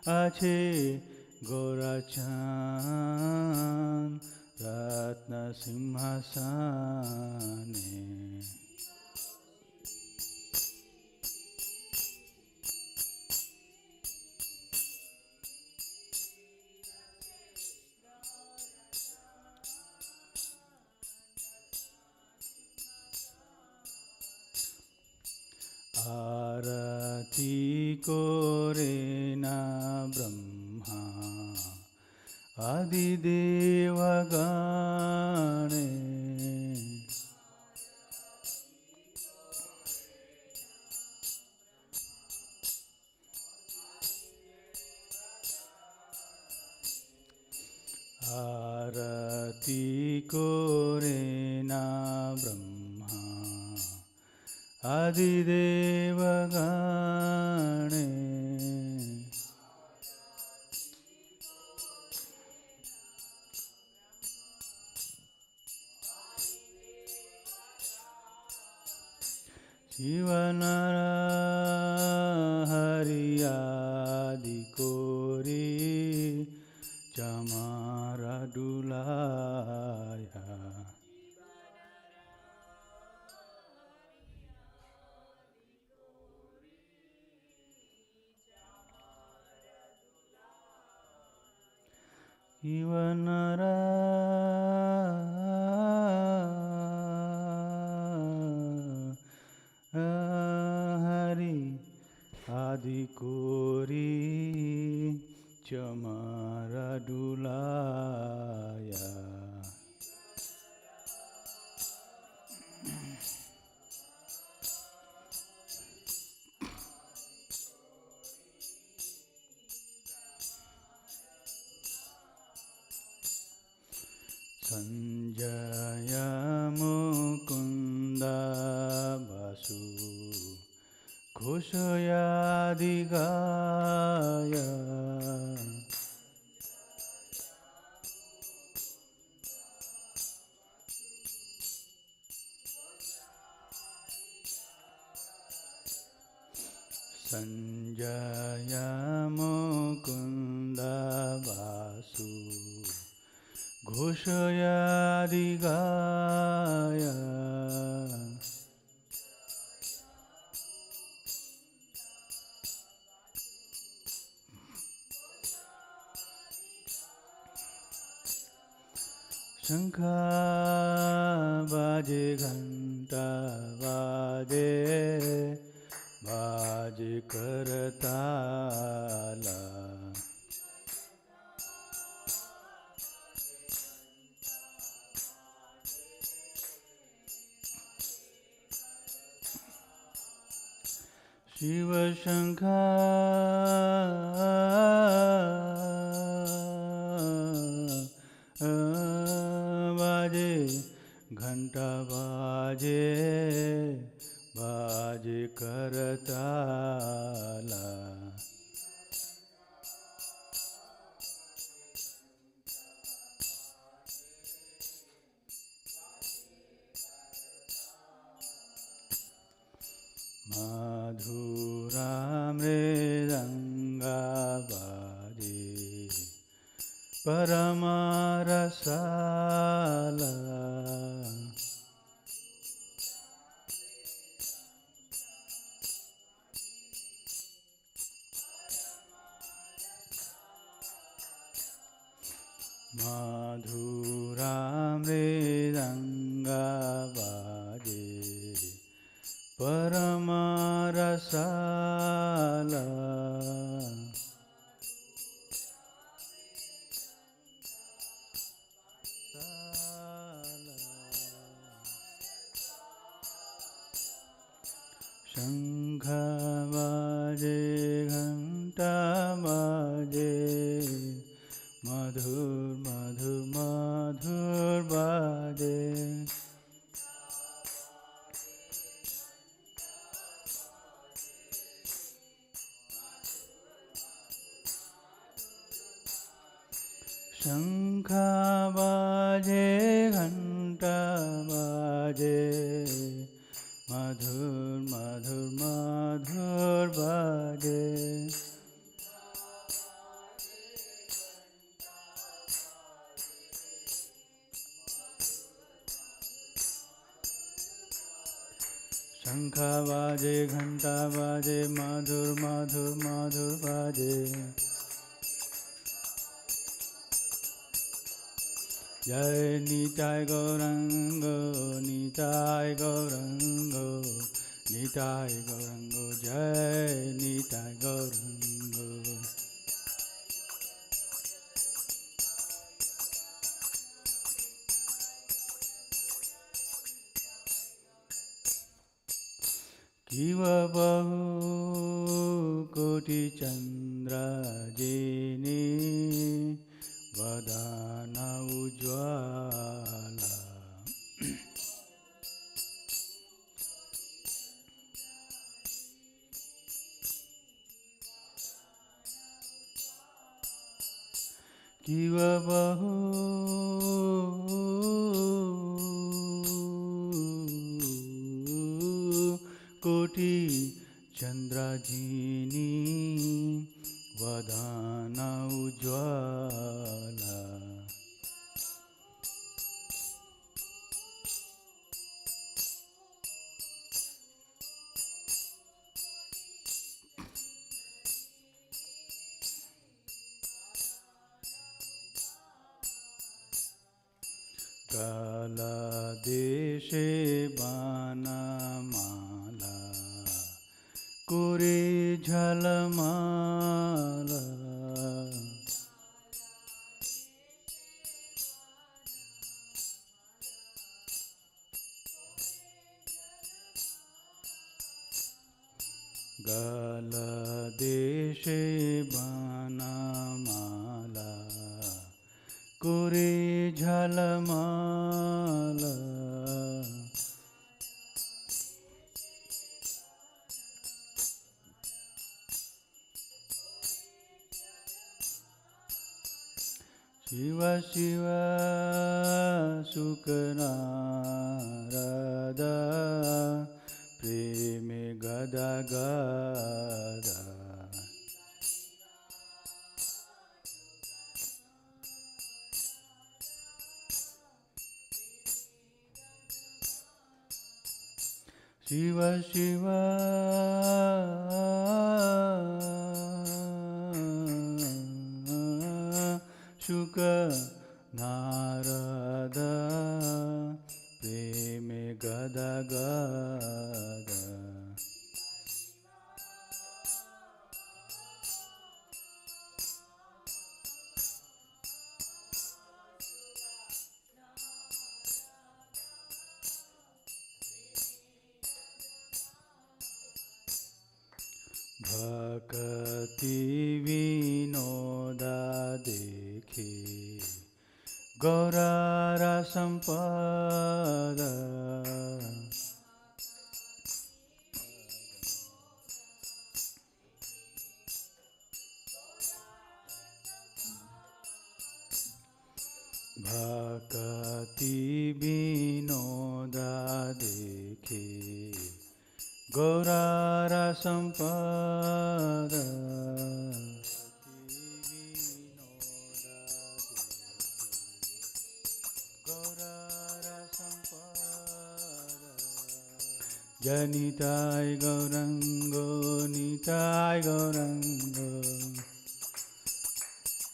আছে গোরাচান রত্ন সিংহাসনে। আরতি করে না ব্রহ্মা আদিদেবগণে, আরতি করে না ব্রহ্মা আদিদেবগণে। শিবনরহরি আদি করি চামারা দুলায়া। শিবনরহরি আদি করি চামারা দুলায়া। সঞ্জয় মুকুন্দ বাসু ঘোষয়াদি গায়। সঞ্জয় মুকুন্দ বাসু ঘোষয়াদি গায়। শঙ্খ বাজে ঘণ্টা বাজে বাজে করতালা। শিব শঙ্খ বাজে ঘণ্টা বাজে বাজে করতালা। মধুরা মৃদঙ্গ বাজে পরম রসালা। মধুরা মৃদঙ্গ বাজে পরম রসালা। শঙ্খ বাজে ঘণ্টা বাজে মধুর মধুর মধুর বাজে। শঙ্খ বাজে ঘণ্টা বাজে মধুর মধুর মধুর বাজে। Shankha baje, ghanta baje, madhur madhur madhur baje. Jai Nitai Gaurango, Nitai Gaurango, Nitai Gaurango, Jai Nitai Gaurango. Kiva Bahu Koti Chandra Jini Vadana Ujwala. Kiva Bahu Koti Chandra Jini Vadana Ujwala. Gala deshe bana mala kure jhalamala. Gala deshe bana mala kure jhalamala. Shiva Shiva Sukanarada Preme Gada Gada. Shiva Shiva Shuka Narada Preme Gada Gada. Bhakti Vinoda Dekhe Gaurara Sampada. Bhakti Vinoda Dekhe Gaurara Sampada. Janitai Gaurango, Nitai Gaurango,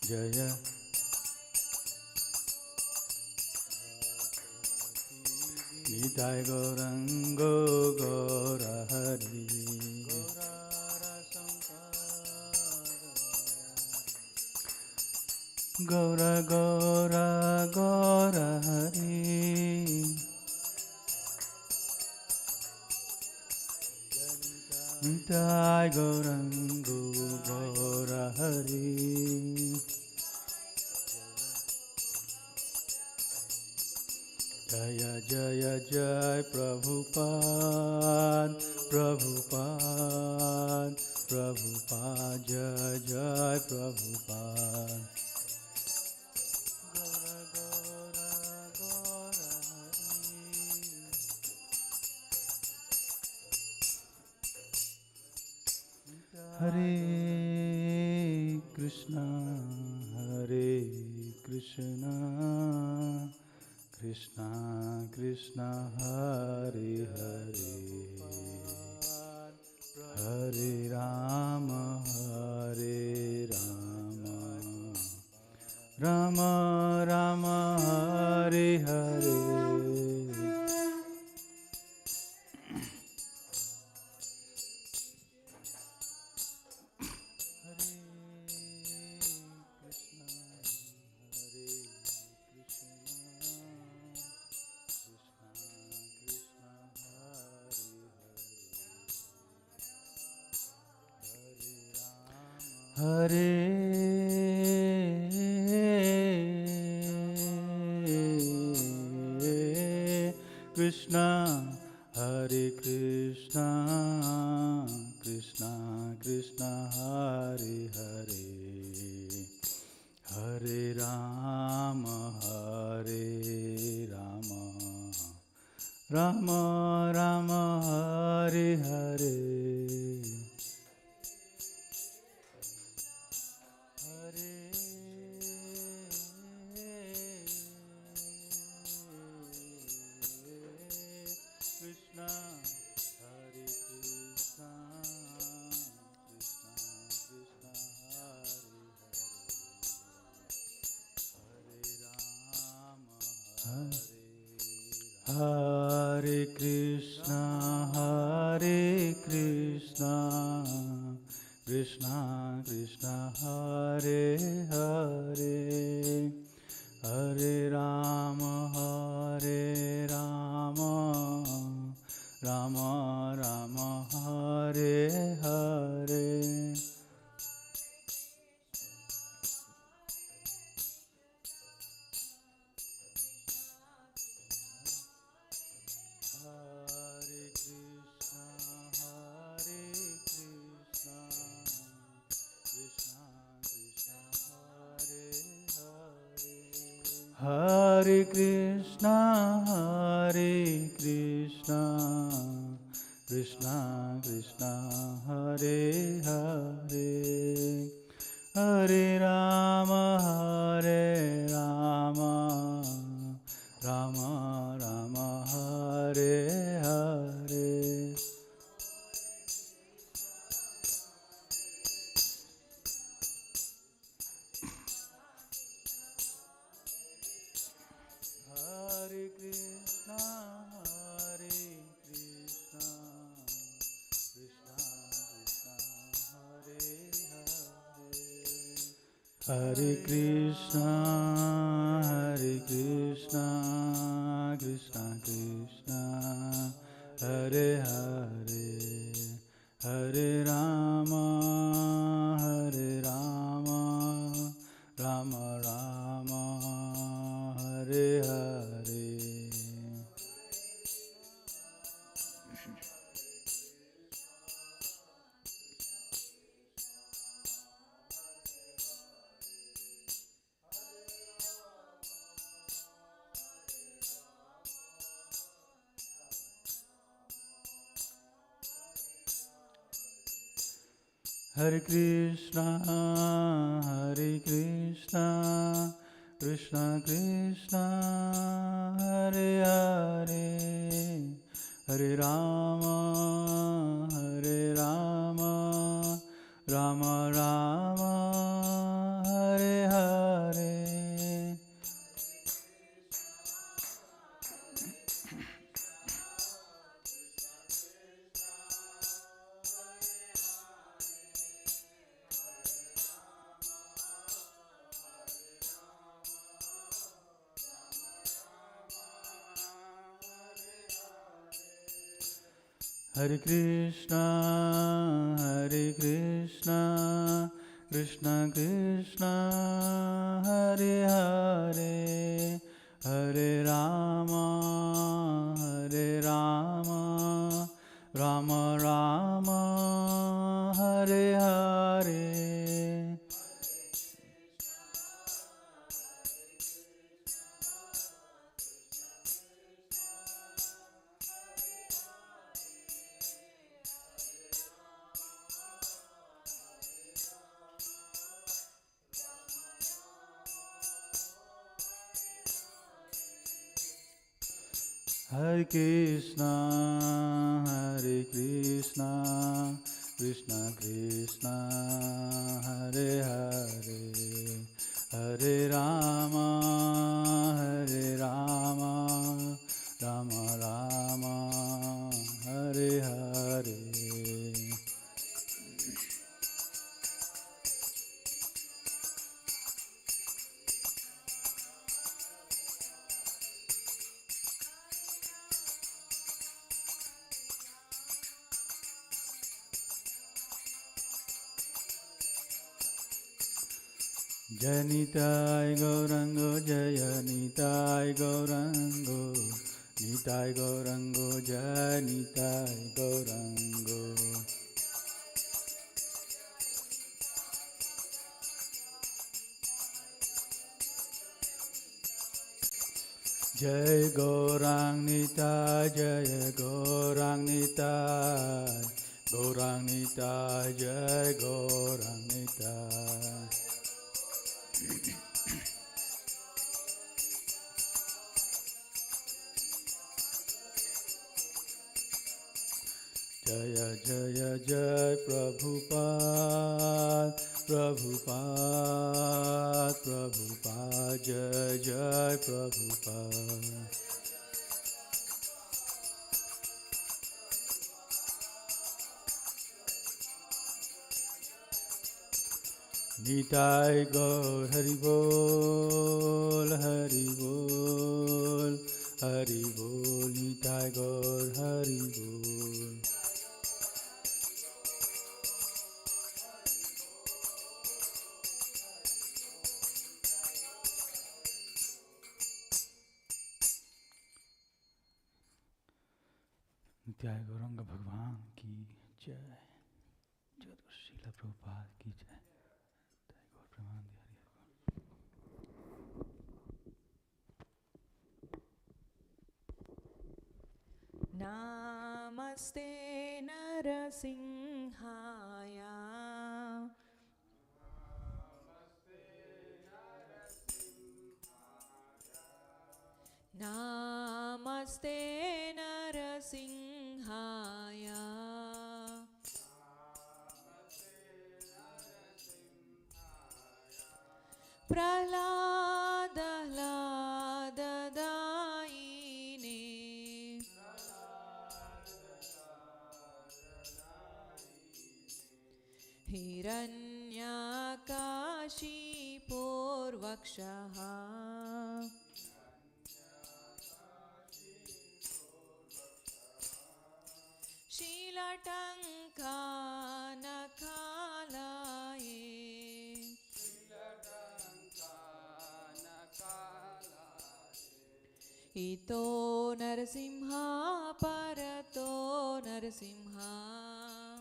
Jaya Nitai Gaurango, Gaura Hari. Gaura Gaura Gaura Hari. Nitai Gaurango Gaura Hari. Jaya Jaya Jai Prabhupada Prabhupada Prabhupada Jai Jai Prabhupada. Hare Krishna Krishna Krishna Hare Hare Hare Krishna, Hare Krishna, Krishna Krishna, Hare Hare, Hare Rama, Hare Rama, Rama Rama, Hare Hare. Hare Krishna, Hare Krishna, Krishna Krishna, Hare Hare, Hare Rama, Hare Rama, Rama Rama, Hare Hare. Hare Krishna, Hare Krishna, Krishna Krishna, Hare Hare, Hare Rama, Hare Rama, Rama Rama, Hare Hare. Hare Krishna, Hare Krishna, Krishna Krishna, Hare Hare, Hare Krishna, Hare Krishna, Krishna Krishna, Hare Hare, Hare Rama, Hare Rama, Rama Rama, Hare Hare. Hare Krishna, Hare Krishna, Krishna Krishna, Hare Hare, Hare Rama, Hare Rama, Rama Rama, Hare Hare. Hare Krishna, Hare Krishna, Krishna Krishna, Hare Hare, Hare Rama, Hare Rama, Rama Rama, Hare Hare. Hare Krishna, Hare Krishna, Krishna Krishna, Hare Hare, Hare Rama, Hare Rama, Rama Rama, Hare Hare. Jai Nitai Gaurango Jaya Nitai Gaurango Nitai Gaurango Jai Nitai Gaurango Jai Gaurang Nitai Jai Gaurang Nitai Gaurang Nitai Jai Gaurang Nitai Jaya Jaya Jai Prabhupada Prabhupada Prabhupada Jai Jai Prabhupada Nitai Gaur Hari Bol Hari Bol Hari Bol Nitai Gaur Hari Bol नित्याय गौरंग भगवान की जय जगत श्रील प्रभुपाद की जय गौर प्रमान Namaste Narasimhaya Namaste Narasimhaya Prahlada Daine Hiranyakashipurvakshaha Shilatankanakalaye Ito Narasimha Parato Narasimha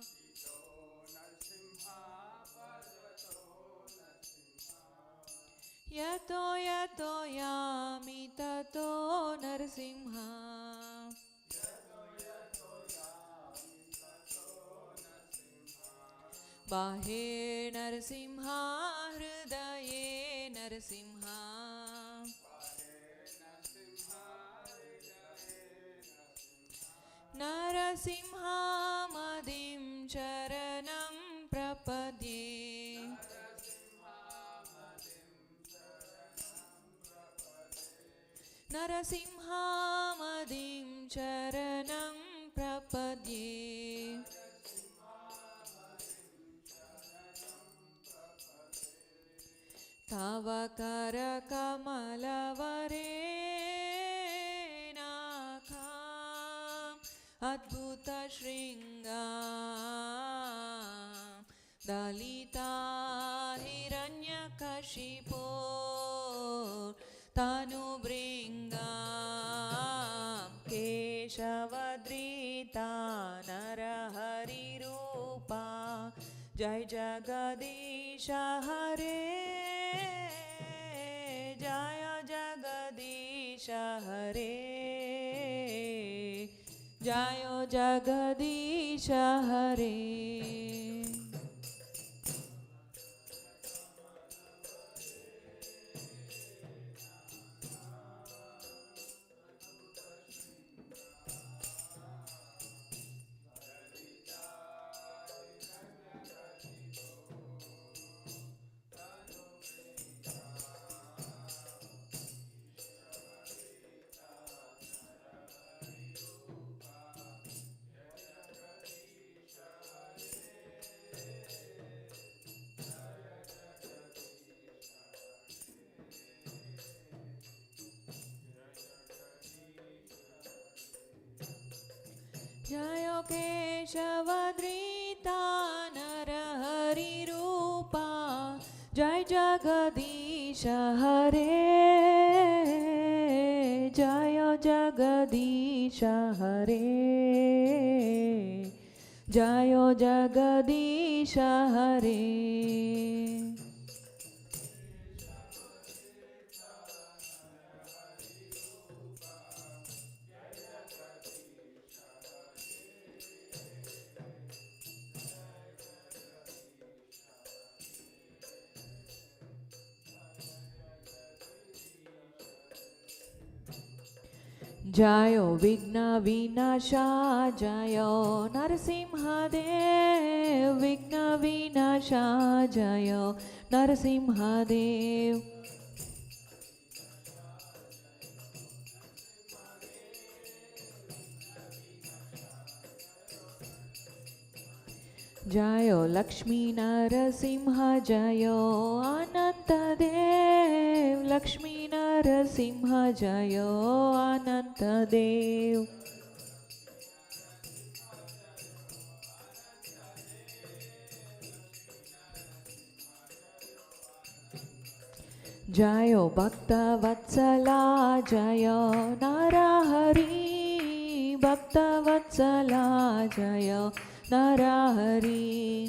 Yato Yato Yami Tato Narasimha Bahe Narasimha Hridaye Narasimha Narasimha Madim Charanam Prapadye Narasimha Madim Charanam Prapadye Tavakara Kamalavare Nakham Adbhuta Shringam Dalita Hiranyakashipo Tanu Bringam Keshavadrita Narahari Rupa Jai Jagadisha Hare Jaya Jagadisha Hare Jaya Jagadisha Hare Jayo Keshavadrita Narahari Rupa Jai Jagadisha Hare, Jaya Jagadisha Hare, Jaya Jagadisha Hare. Jayo Vigna Vinasha, Jayo Narasimha Dev, Vigna Vinasha, Jayo Narasimha Dev. Jayo Lakshmi Narasimha, Jayo Ananta Dev, Lakshmi Narasimha, Jayo Ananta Dev. Jayo Bhakta Vatsala, Jayo Narahari, Bhakta Vatsala, Jayo Narahari.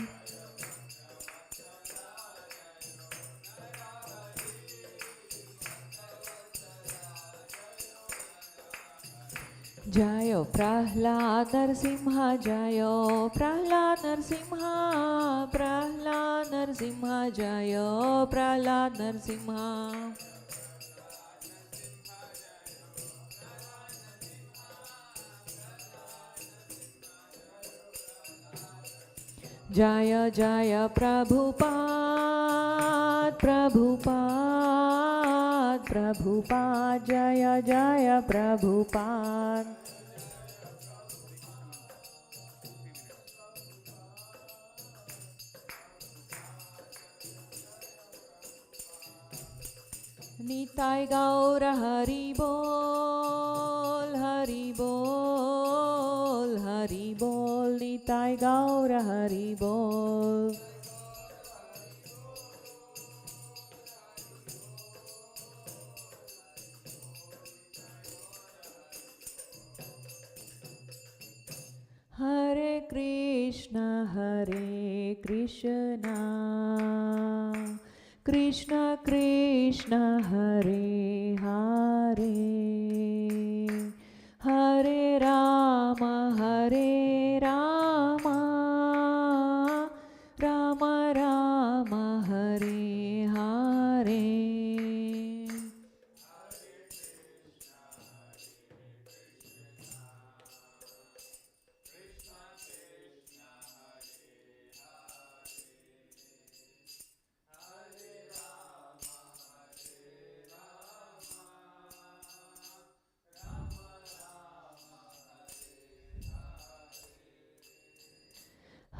Jayo Prahlad Narsimha, Jayo Prahlad Narsimha, Prahlad Narsimha, Jayo Prahlad Narsimha. Jaya Jaya Prabhupada, Prabhupada, Prabhupada, Jaya Jaya Prabhupada. Nitai Gaura Hari Bol, Hari Bol, Hari Bol, Nitai Gaura Hari Bol. Hare Krishna, Hare Krishna, Krishna Krishna, Hare Hare, Hare Rama, Hare Rama, Rama Rama, Hare Hare.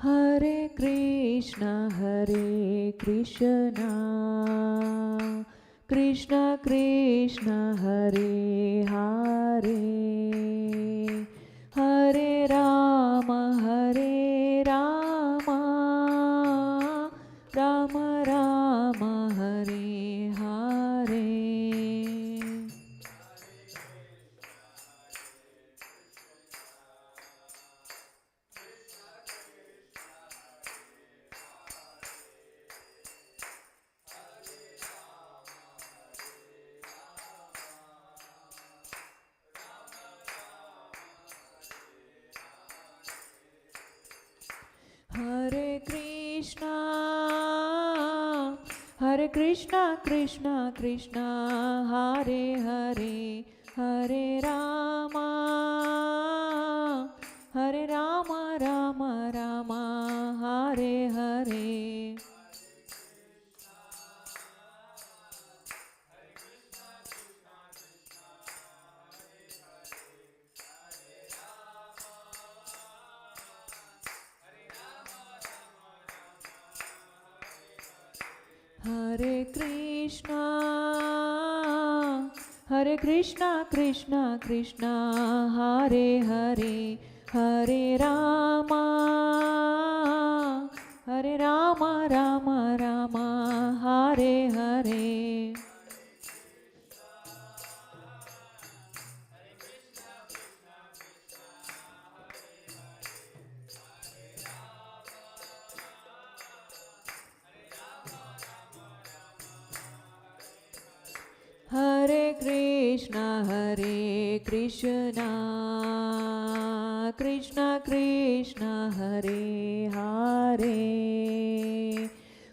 Hare Krishna, Hare Krishna, Krishna Krishna, Hare Hare, Hare Rama, Hare Rama, Rama Rama, Hare Hare. Hare Krishna, Hare Krishna, Krishna Krishna, Hare Hare, Hare Rama, Hare Rama, Rama Rama, Hare Hare. Hare Krishna, Hare Krishna, Krishna Krishna, Hare Hare, Hare Rama, Hare Rama, Rama Rama, Hare Hare. Hare Krishna, Hare Krishna, Krishna Krishna, Hare Rama, Hare Rama, Hare Krishna, Hare Krishna, Krishna Krishna, Hare Hare, Hare Rama, Hare Rama, Rama Rama, Hare Hare. Krishna Hare Krishna Krishna Krishna Hare Hare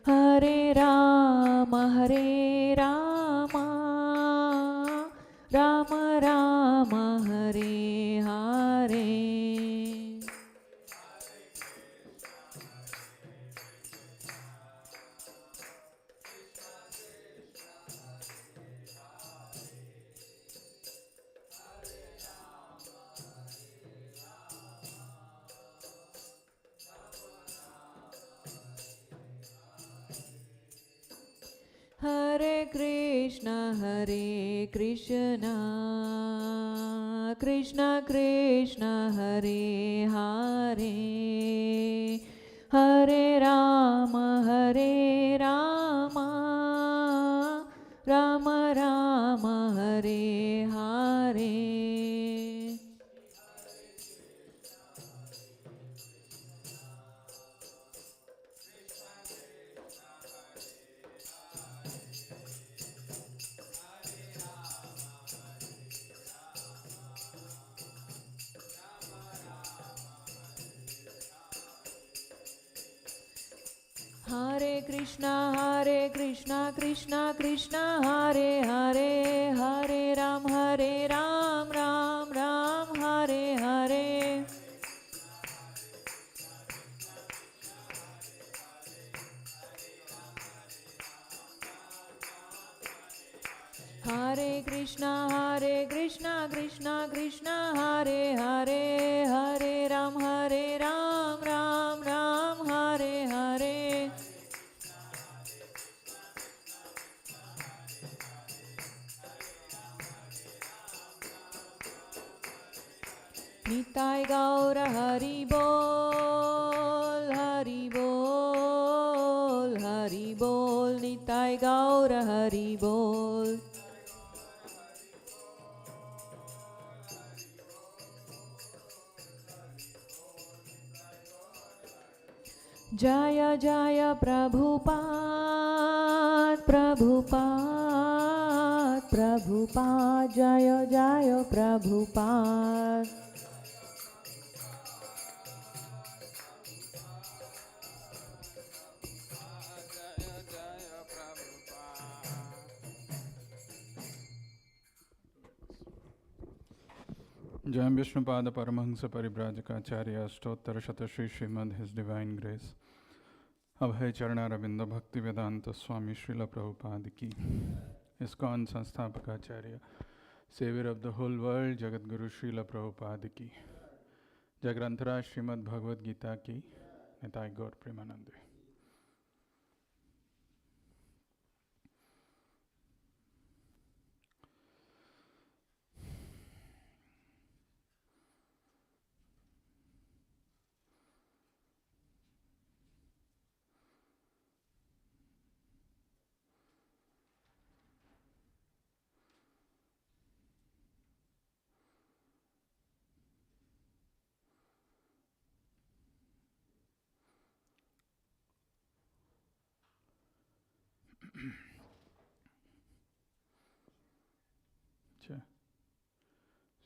Hare Rama Hare Rama Rama Rama Hare Hare Hare Krishna Krishna Krishna Hare Hare Hare Rama Rama Rama Hare Hare Hare Krishna Krishna Krishna Hare Hare Hare Ram Ram Ram Hare Hare Hare Krishna Krishna Krishna Hare Hare Hare Ram Ram Ram Hare Hare Nitai Gaura Hari Bol Hari Bol Hari Bol Nitai Gaura Hari Bol Jaya Jaya Prabhupada Prabhupada Prabhupada Jaya Jaya Prabhupada Jai Vishnupada Paramahansa Paribrajakacarya Ashtottara Shatashi Srimad His Divine Grace Abhay Charana Ravinda Bhakti Vedanta Swami Srila Prabhupada Ki ISKCON Sanstapakacharya Savior of the whole world Jagat Guru Srila Prabhupada Ki Jagranthara Srimad Bhagavad Gita Ki Nitai Gaur Premanande.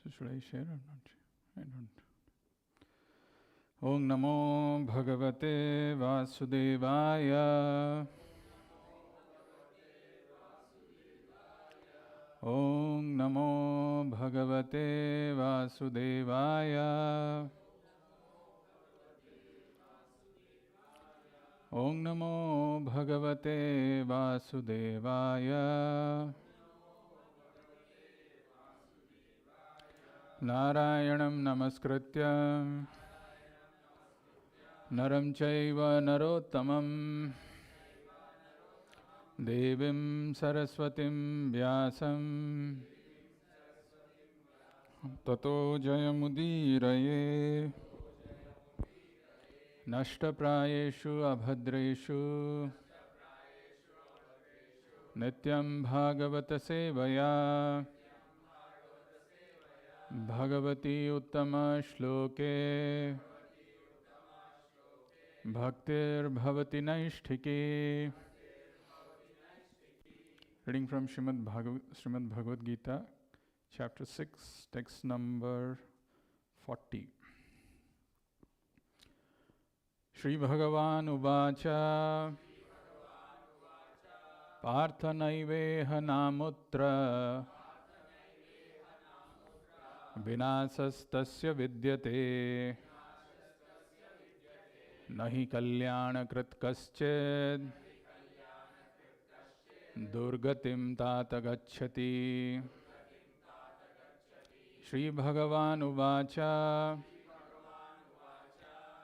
So should I share or not? I don't. Om Namo Bhagavate Vasudevaya. Om Namo Bhagavate Vasudevaya. Om Namo Bhagavate Vasudevaya. Narayanam Namaskritya Naram Chaiva Narottamam Devim Saraswatim Vyasam Tato Jayamudiraye Nashtaprayeshu Abhadreshu Nityam Bhagavata Sevaya Bhagavati Uttama Shloke Bhaktir Bhavati Naishtike. Reading from Srimad Bhagavad Gita, chapter 6, text number 40. Shri Bhagavan Uvacha Parthanaiveha namutra Vinasastasya vidyate Nahi kalyanakrit kaschid Durgatim tata gacchati. Shri Bhagavan Uvacha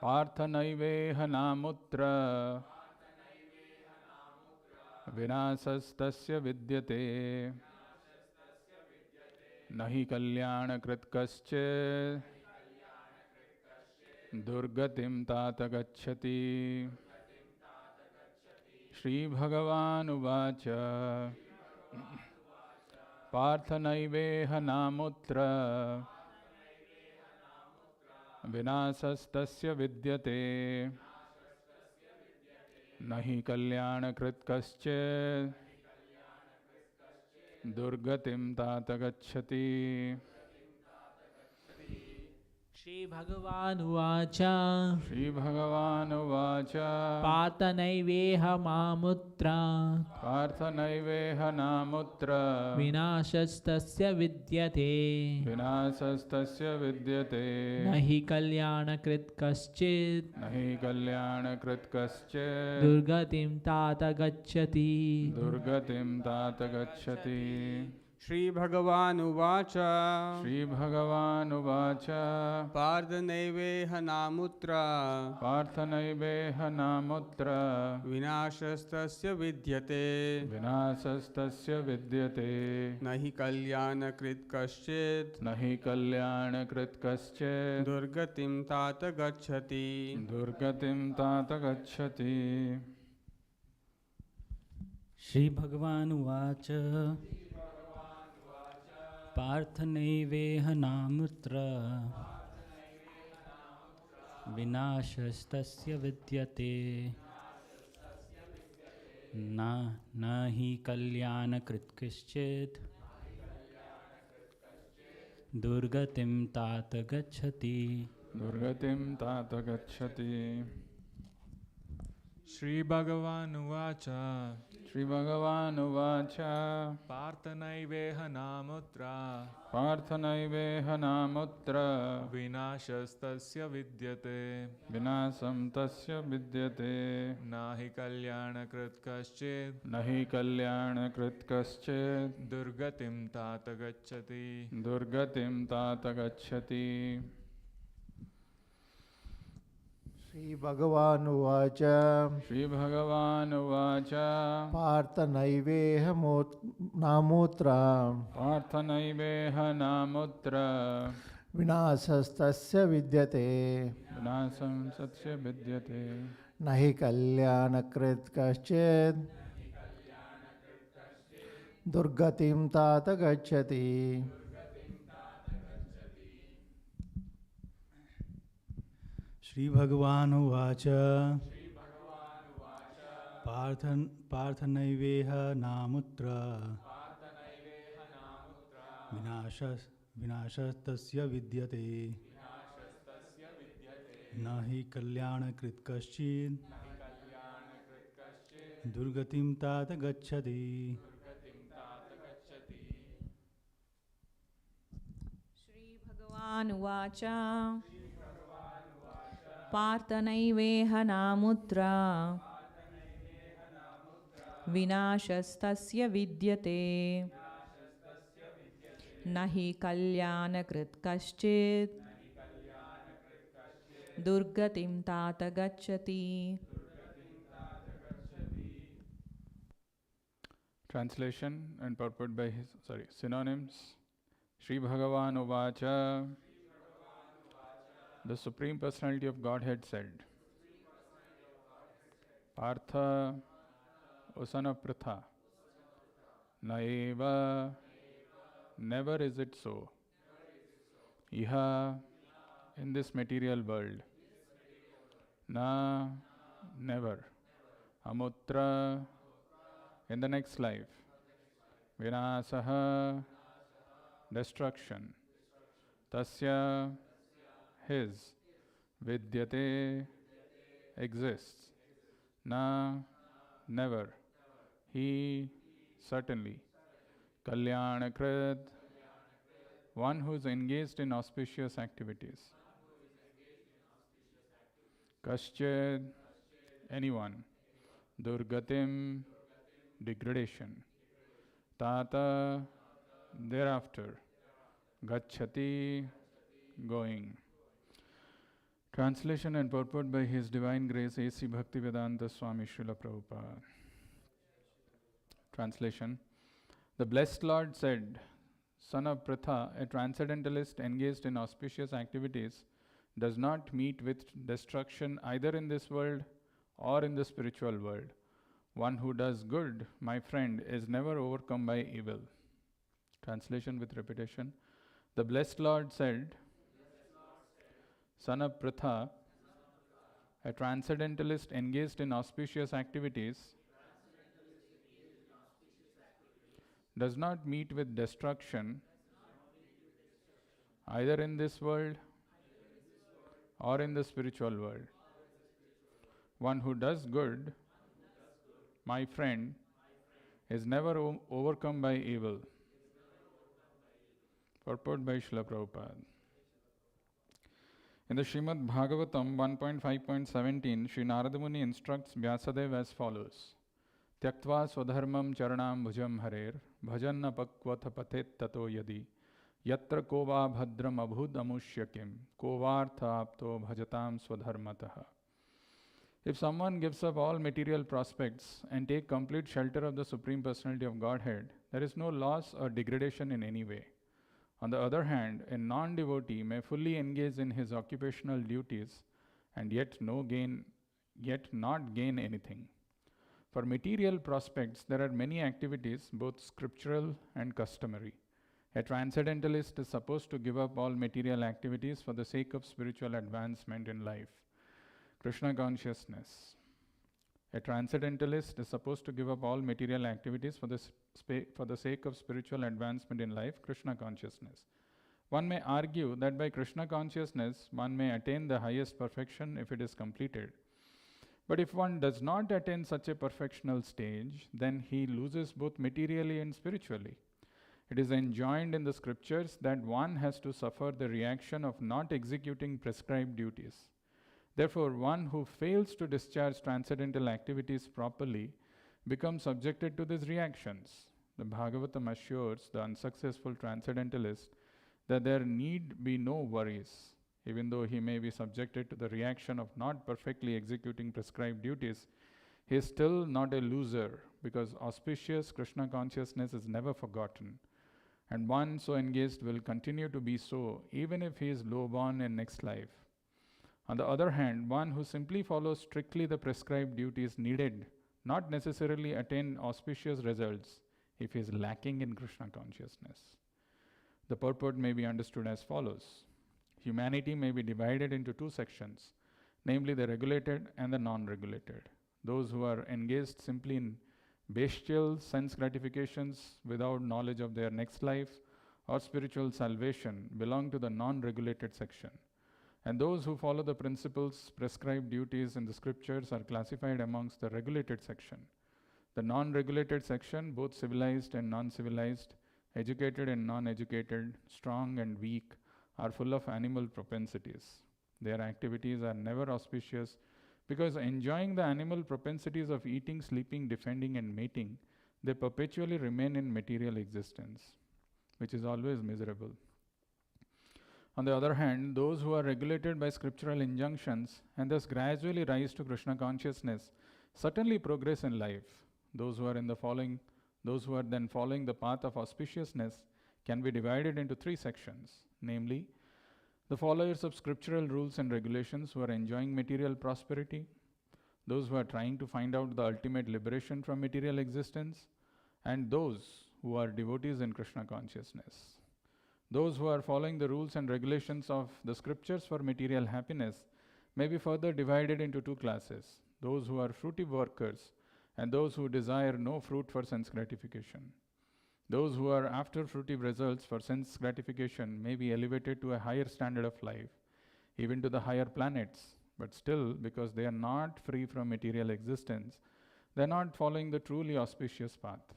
Parthanaiveha namutra Vinasastasya vidyate Nahi kalyanakrit kaschid Durgatim tata gacchati. Shri Bhagavan Uvacha Parthanaiveha namutra Vinasastasya vidyate Nahi kalyanakrit kaschid Durgatim tata gacchati. Shri Bhagavan Uvacha Shri Bhagavan Uvacha Patanaiveha Mamutra Parthanaiveha namutra Vinashastasya Vidyate Vinasastasya vidyate Nahi Kalyanakrit Kaschid Nahi kalyanakrit kaschid Durgatim Tata Gacchati. Durgatim tata gacchati. Shri Bhagavan Uvacha Shri Bhagavan Uvacha Parthanaiveha namutra Parthanaiveha namutra Vinashastasya vidyate Vinasastasya vidyate Nahi kalyanakrit kaschid Nahi kalyanakrit kaschid Durgatim tata gacchati. Durgatim tata gacchati. Shri Bhagavan Uvacha Parthanaiveha namutra Vinashastasya vidyate Nahi kalyanakrit kaschid Durgatim tata gacchati. Durgatim tata gacchati. Shri Bhagavan Uvacha Shri Bhagavan Uvacha Parthanaiveha namutra Parthanaiveha namutra Vinashastasya Vidyate Vinasam tasya vidyate Nahi Kalyanakrit Kaschid Nahi kalyanakrit kaschid Durgatim Tata Gacchati. Durgatim tata gacchati. Shri Bhagavan Uvacha Shri Bhagavan Uvacha Parthanaiveha namutra Parthanaiveha namutra Vinasastasya vidyate Vinasam satsya vidyate Nahi kalyanakrit kaschid Durgatim tata gacchati. Shri Bhagavan Uvacha Parthanaiveha namutra Vinashastasya vidyate Nahi kalyanakrit kaschid Durgatim tata gacchati. Shri Bhagavan Uvacha Parthanaiveha namutra Vinashastasya vidyate Nahi kalyanakrit kaschid Durgatim tata gacchati. Translation and purport by his synonyms. Shri Bhagavan Uvacha. The Supreme Personality of Godhead said, Partha, O son of Pritha, Naeva, never is it so. Iha, in this material world. Na, never. Amutra, in the next life. Vinasaha, destruction. Tasya, his. Vidyate, exists. Na, never. He, certainly. Kalyanakrit, one who is engaged in auspicious activities. Kaschid, anyone. Durgatim, degradation. Tata, thereafter. Gacchati, going. Translation and purport by His Divine Grace A.C. Bhaktivedanta Swami Srila Prabhupada. Translation. The Blessed Lord said, Son of Pratha, a transcendentalist engaged in auspicious activities, does not meet with destruction either in this world or in the spiritual world. One who does good, my friend, is never overcome by evil. Translation with repetition. The Blessed Lord said, Son of Pratha, a transcendentalist engaged in auspicious activities, does not meet with destruction either in this world or in the spiritual world. One who does good, my friend, is never overcome by evil. Purport by Srila Prabhupada. In the Srimad Bhagavatam 1.5.17, Sri Narada Muni instructs Vyasadeva as follows. Tyaktva swadharmam charanam bhujam harer, bhajanna pakvatha patet tato yadi, yatra kova bhadram abhud amushyakim, kovartha apto bhajatam swadharmataha. If someone gives up all material prospects and take complete shelter of the Supreme Personality of Godhead, there is no loss or degradation in any way. On the other hand, a non-devotee may fully engage in his occupational duties and yet not gain anything. For material prospects, there are many activities, both scriptural and customary. A transcendentalist is supposed to give up all material activities for the sake of spiritual advancement in life. Krishna consciousness. A transcendentalist is supposed to give up all material activities for the sake of spiritual advancement in life, Krishna consciousness. One may argue that by Krishna consciousness, one may attain the highest perfection if it is completed. But if one does not attain such a perfectional stage, then he loses both materially and spiritually. It is enjoined in the scriptures that one has to suffer the reaction of not executing prescribed duties. Therefore, one who fails to discharge transcendental activities properly becomes subjected to these reactions. The Bhagavatam assures the unsuccessful transcendentalist that there need be no worries. Even though he may be subjected to the reaction of not perfectly executing prescribed duties, he is still not a loser, because auspicious Krishna consciousness is never forgotten. And one so engaged will continue to be so, even if he is low-born in next life. On the other hand, one who simply follows strictly the prescribed duties needed not necessarily attain auspicious results if he is lacking in Krishna consciousness. The purport may be understood as follows. Humanity may be divided into two sections, namely the regulated and the non-regulated. Those who are engaged simply in bestial sense gratifications without knowledge of their next life or spiritual salvation belong to the non-regulated section. And those who follow the principles, prescribed duties in the scriptures are classified amongst the regulated section. The non-regulated section, both civilized and non-civilized, educated and non-educated, strong and weak, are full of animal propensities. Their activities are never auspicious because enjoying the animal propensities of eating, sleeping, defending and mating, they perpetually remain in material existence, which is always miserable. On the other hand, those who are regulated by scriptural injunctions and thus gradually rise to Krishna consciousness certainly progress in life. Those who are then following the path of auspiciousness can be divided into three sections, namely, the followers of scriptural rules and regulations who are enjoying material prosperity, those who are trying to find out the ultimate liberation from material existence, and those who are devotees in Krishna consciousness. Those who are following the rules and regulations of the scriptures for material happiness may be further divided into two classes, those who are fruitive workers and those who desire no fruit for sense gratification. Those who are after fruitive results for sense gratification may be elevated to a higher standard of life, even to the higher planets, but still, because they are not free from material existence, they are not following the truly auspicious path.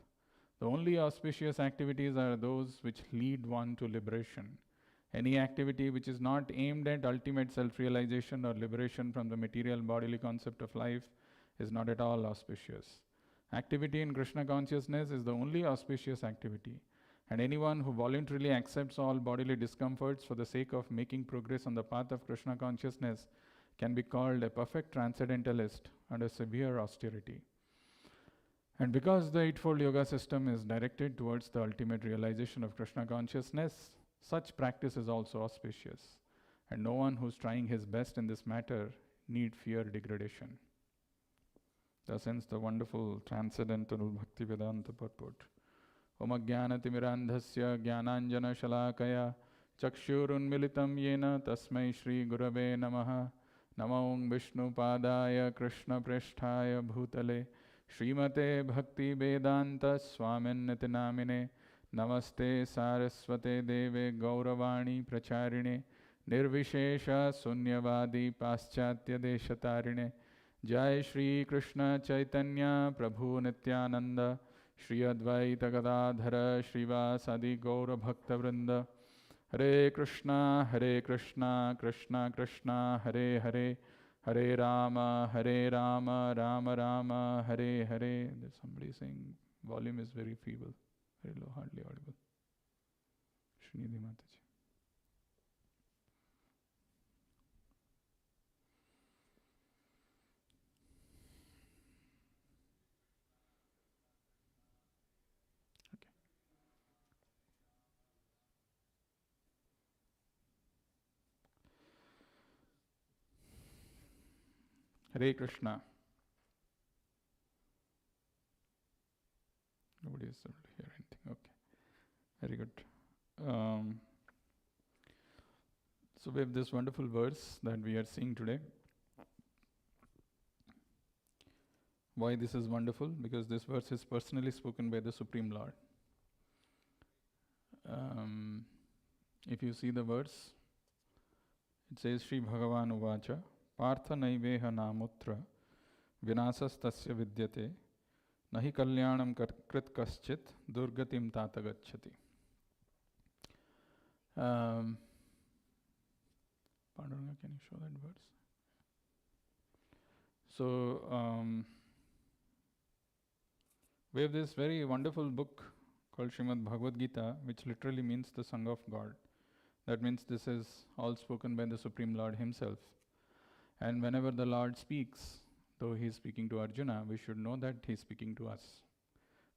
The only auspicious activities are those which lead one to liberation. Any activity which is not aimed at ultimate self-realization or liberation from the material bodily concept of life is not at all auspicious. Activity in Krishna consciousness is the only auspicious activity, and anyone who voluntarily accepts all bodily discomforts for the sake of making progress on the path of Krishna consciousness can be called a perfect transcendentalist under severe austerity. And because the Eightfold Yoga system is directed towards the ultimate realization of Krishna consciousness, such practice is also auspicious, and no one who's trying his best in this matter need fear degradation. Thus ends the wonderful transcendental Bhakti Vedanta purport. Om Ajnanatimirandhasya Jnananjana Shalakaya Chakshurunmilitam Yena Tasmai Shri Gurave Namaha Namo Vishnu Padaya Krishna Prishthaya Bhutale Srimate Bhakti Vedanta Swaminiti Namine Namaste Saraswate Deve Gauravani Pracharine Nirvishesha Sunyavadi Paschatya Deshatarine Jai Shri Krishna Chaitanya Prabhu Nityananda Shri Advaita Gadadhara Shrivasadi Gaura Bhakta Vrinda Hare Krishna Krishna Krishna Hare Hare Hare Rama Rama Rama Hare Hare. There's somebody saying volume is very feeble, very low, hardly audible. Srinidhi Mataji. Hare Krishna. Nobody is able to hear anything. Okay. Very good. So we have this wonderful verse that we are seeing today. Why this is wonderful? Because this verse is personally spoken by the Supreme Lord. If you see the verse, it says, Sri Bhagavan Uvacha Partha Naiveha Namutra Vinasas Tasya Vidyate Nahi Kalyanam Krit Kaschit Durgatim Tata Gacchati. Panduranga, can you show that verse? So, we have this very wonderful book called Srimad Bhagavad Gita, which literally means the Song of God. That means this is all spoken by the Supreme Lord himself. And whenever the Lord speaks, though he is speaking to Arjuna, we should know that he is speaking to us,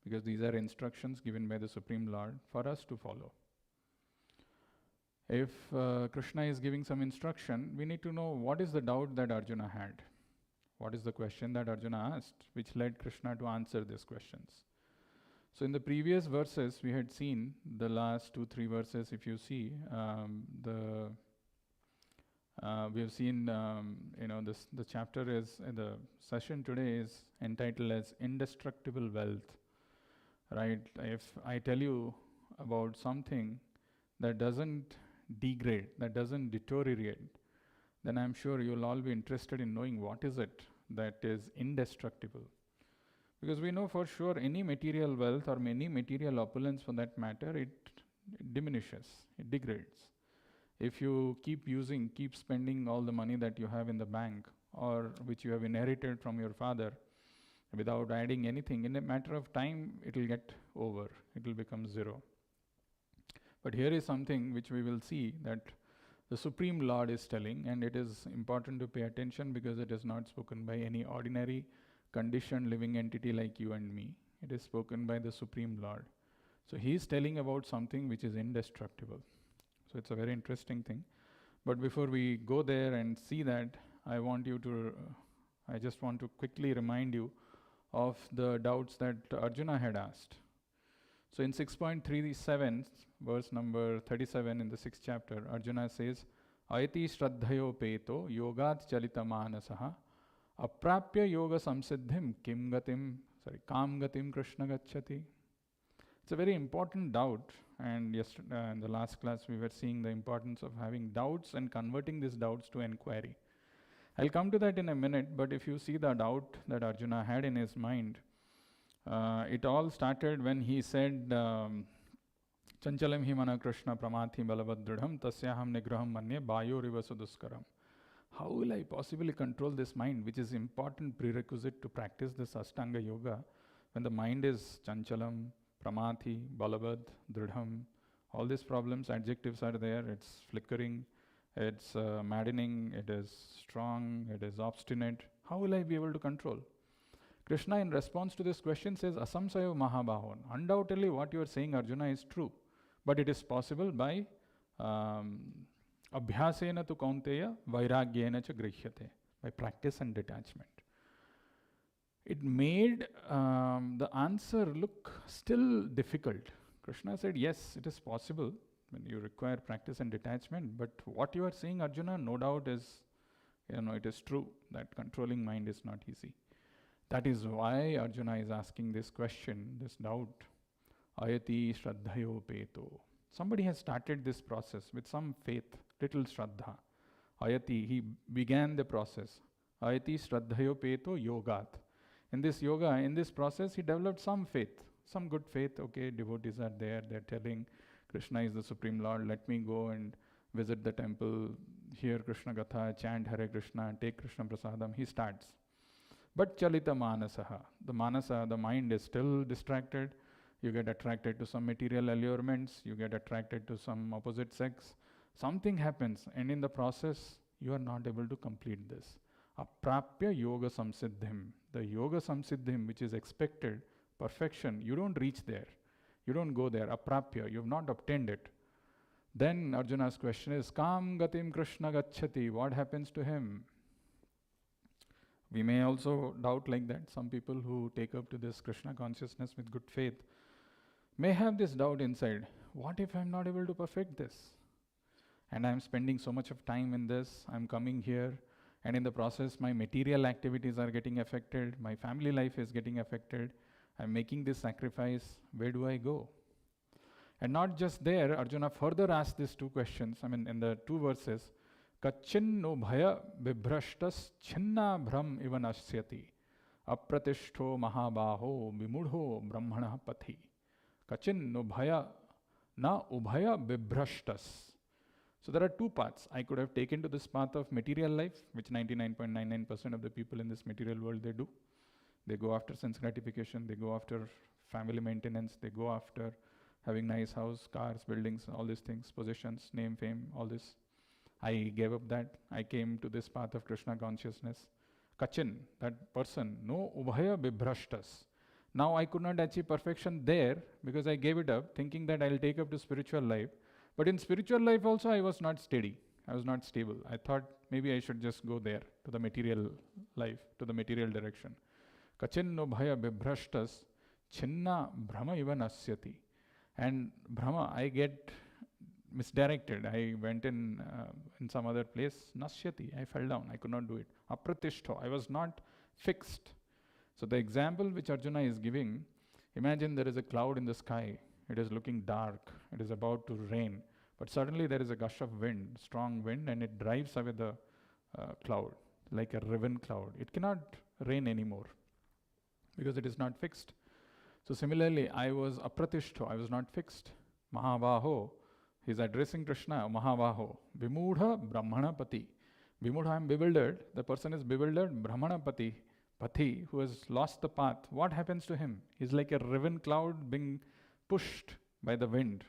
because these are instructions given by the Supreme Lord for us to follow. If Krishna is giving some instruction, we need to know what is the doubt that Arjuna had. What is the question that Arjuna asked, which led Krishna to answer these questions. So in the previous verses, we had seen the last 2-3 verses. If you see, we have seen, the chapter is, the session today is entitled as Indestructible Wealth, right? If I tell you about something that doesn't degrade, that doesn't deteriorate, then I'm sure you'll all be interested in knowing what is it that is indestructible. Because we know for sure any material wealth or any material opulence for that matter, it diminishes, it degrades. If you keep spending all the money that you have in the bank or which you have inherited from your father without adding anything, in a matter of time it will get over, it will become zero. But here is something which we will see that the Supreme Lord is telling, and it is important to pay attention because it is not spoken by any ordinary conditioned living entity like you and me. It is spoken by the Supreme Lord. So he is telling about something which is indestructible. So it's a very interesting thing. But before we go there and see that, I just want to quickly remind you of the doubts that Arjuna had asked. So in 6.37, verse number 37 in the 6th chapter, Arjuna says, Ayati Shraddhayo Peto Yogat Chalita Manasaha Aprapya Yoga Samsiddhim Kam Gatim Krishna Gacchati. It's a very important doubt. And yesterday, in the last class, we were seeing the importance of having doubts and converting these doubts to inquiry. I'll come to that in a minute, but if you see the doubt that Arjuna had in his mind, it all started when he said, Chanchalam hi mana Krishna pramathi balabhadridham tasyaham nigraham manye bayoriva suduskaram. How will I possibly control this mind, which is important prerequisite to practice this Ashtanga Yoga, when the mind is chanchalam, pramathi, balabhad, dridham, all these problems, adjectives are there, it's flickering, it's maddening, it is strong, it is obstinate. How will I be able to control? Krishna, in response to this question, says, Asamsayo Mahabahon. Undoubtedly, what you are saying, Arjuna, is true. But it is possible by Abhyasena tu Kaunteya, Vairagyena cha Grihyate, by practice and detachment. It made the answer look still difficult. Krishna said, yes, it is possible when you require practice and detachment, but what you are saying, Arjuna, no doubt is, it is true that controlling mind is not easy. That is why Arjuna is asking this question, this doubt. Ayati Shraddhayo Peto. Somebody has started this process with some faith, little Shraddha. Ayati, he began the process. Ayati Shraddhayo Peto Yogat. In this yoga, in this process, he developed some faith, some good faith. Okay, devotees are there, they're telling Krishna is the Supreme Lord, let me go and visit the temple, hear Krishna Gatha, chant Hare Krishna, take Krishna Prasadam. He starts. But Chalita Manasaha, the Manasa, the mind is still distracted. You get attracted to some material allurements, you get attracted to some opposite sex. Something happens, and in the process, you are not able to complete this. Aprapya Yoga Samsiddhim. The Yoga Samsiddhim, which is expected, perfection, you don't reach there. You don't go there. Aprapya, you have not obtained it. Then Arjuna's question is, Kam Gatim Krishna Gacchati. What happens to him? We may also doubt like that. Some people who take up to this Krishna consciousness with good faith may have this doubt inside. What if I'm not able to perfect this? And I'm spending so much of time in this, I'm coming here, and in the process my material activities are getting affected, my family life is getting affected, I'm making this sacrifice, where do I go? And not just there, Arjuna further asks these two questions, in the two verses, Kachin no bhaya bibhrashtas chinna bhram iva nasyati apratishto mahabaho vimudho brahmana pathi. Kachin no bhaya na ubhaya bibhrashtas. So there are two paths. I could have taken to this path of material life, which 99.99% of the people in this material world, they do. They go after sense gratification, they go after family maintenance, they go after having nice house, cars, buildings, all these things, possessions, name, fame, all this. I gave up that. I came to this path of Krishna consciousness. Kachin, that person, no ubhaya bibhrashtas. Now I could not achieve perfection there because I gave it up, thinking that I'll take up to spiritual life. But in spiritual life also I was not steady. I was not stable. I thought maybe I should just go there, to the material life, to the material direction. Kachin no bhaya bibhrashtas chinna brahma iva nasyati. And Brahma, I get misdirected. I went in some other place. Nasyati, I fell down. I could not do it. Apratishto, I was not fixed. So the example which Arjuna is giving, imagine there is a cloud in the sky. It is looking dark. It is about to rain. But suddenly there is a gush of wind, strong wind, and it drives away the cloud, like a riven cloud. It cannot rain anymore because it is not fixed. So similarly, I was apratishto, I was not fixed. Mahabaho, he is addressing Krishna, Mahabaho, Vimudha Brahmanapati. Vimudha, I am bewildered. The person is bewildered. Brahmanapati, Pati, who has lost the path. What happens to him? He is like a riven cloud being pushed by the wind.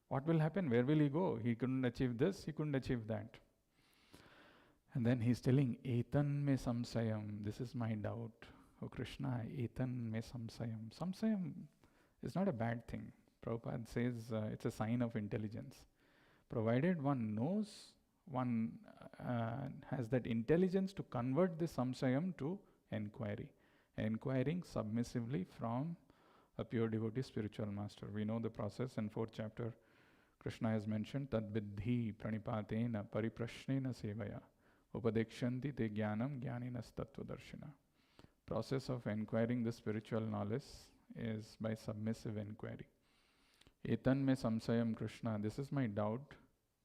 What will happen? Where will he go? He couldn't achieve this, he couldn't achieve that. And then he's telling, Etan me samsayam, this is my doubt. Oh Krishna, etan me samsayam. Samsayam is not a bad thing. Prabhupada says it's a sign of intelligence. Provided one knows, one has that intelligence to convert this samsayam to inquiry. Inquiring submissively from a pure devotee spiritual master. We know the process in 4th chapter. Krishna has mentioned, Tad vidhi pranipatena pariprashnena sevaya upadekshanti te jnanam jnaninas tattvadarshina. Process of inquiring the spiritual knowledge is by submissive inquiry. Etan me samsayam Krishna, this is my doubt.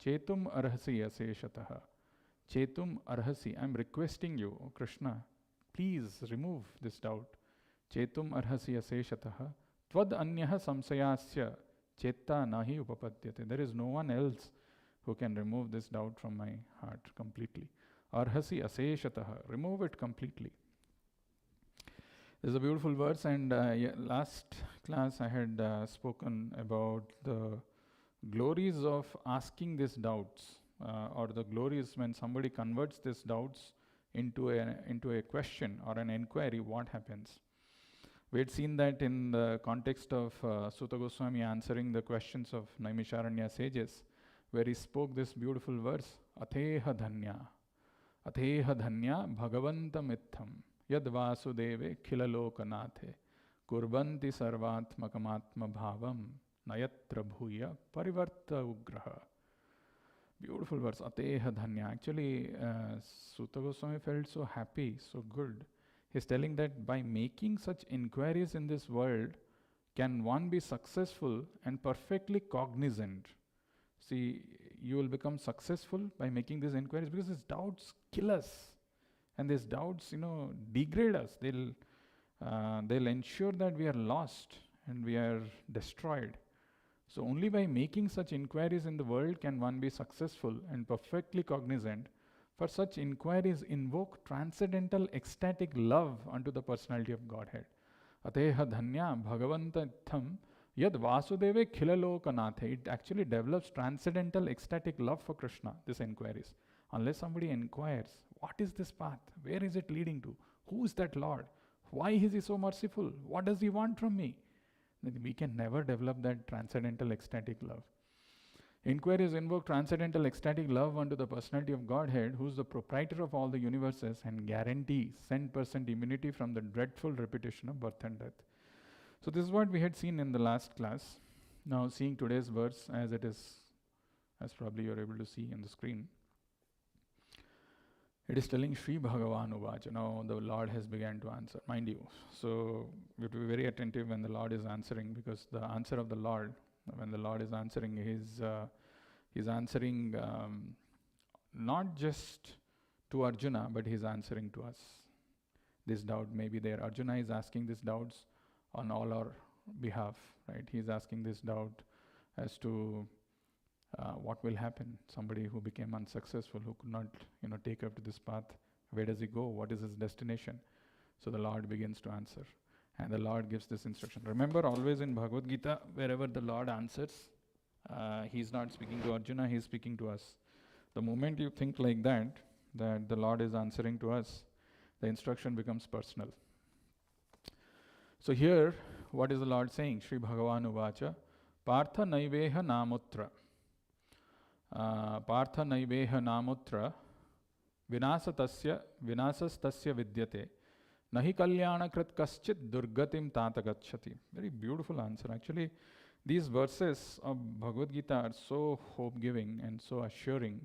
Chetum arhasi aseshataha. Chetum arhasi, I'm requesting you, oh Krishna, please remove this doubt. Chetum arhasi aseshataha. Tvad anyaha samsayasya chetta nahi upapadyate. There is no one else who can remove this doubt from my heart completely. Arhasi aseshataha. Remove it completely. This is a beautiful verse, and last class I had spoken about the glories of asking these doubts, or the glories when somebody converts these doubts into a question or an inquiry, what happens. We had seen that in the context of Sutta Goswami answering the questions of Naimisharanya sages, where he spoke this beautiful verse, Atheha dhanya bhagavantam itham yad vasudeve khilalokanathe kurbanti sarvatmakamatma bhavam nayatra bhuya parivarta ugraha. Beautiful verse, Ateha dhanya. Actually, Sutta Goswami felt so happy, so good. He's telling that by making such inquiries in this world, can one be successful and perfectly cognizant. See, you will become successful by making these inquiries because these doubts kill us. And these doubts, degrade us. They'll ensure that we are lost and we are destroyed. So only by making such inquiries in the world can one be successful and perfectly cognizant. For such inquiries invoke transcendental ecstatic love unto the personality of Godhead. Ateha dhanya bhagavanta itham yad vasudeve khilalokanathe. It actually develops transcendental ecstatic love for Krishna, these inquiries. Unless somebody inquires, what is this path? Where is it leading to? Who is that Lord? Why is he so merciful? What does he want from me? Then we can never develop that transcendental ecstatic love. Inquiries invoke transcendental ecstatic love unto the personality of Godhead, who is the proprietor of all the universes and guarantee 100% immunity from the dreadful repetition of birth and death. So this is what we had seen in the last class. Now seeing today's verse as it is, as probably you are able to see on the screen. It is telling Sri Bhagavan Uvacha. Now the Lord has begun to answer, mind you. So we have to be very attentive when the Lord is answering, because the answer of the Lord, when the Lord is answering, he's answering not just to Arjuna, but he's answering to us. This doubt may be there. Arjuna is asking these doubts on all our behalf, right? He's asking this doubt as to what will happen. Somebody who became unsuccessful, who could not, take up to this path, where does he go? What is his destination? So the Lord begins to answer. And the Lord gives this instruction. Remember, always in Bhagavad Gita, wherever the Lord answers, he's not speaking to Arjuna, he's speaking to us. The moment you think like that the Lord is answering to us, the instruction becomes personal. So here, what is the Lord saying? Sri Bhagavan Uvacha, Partha Naiveha Namutra. Partha Naiveha Namutra Vinasastasya Vidyate Nahi Kalyana Krit Kaschit Durgatim Tata Gacchati. Very beautiful answer. Actually, these verses of Bhagavad Gita are so hope-giving and so assuring.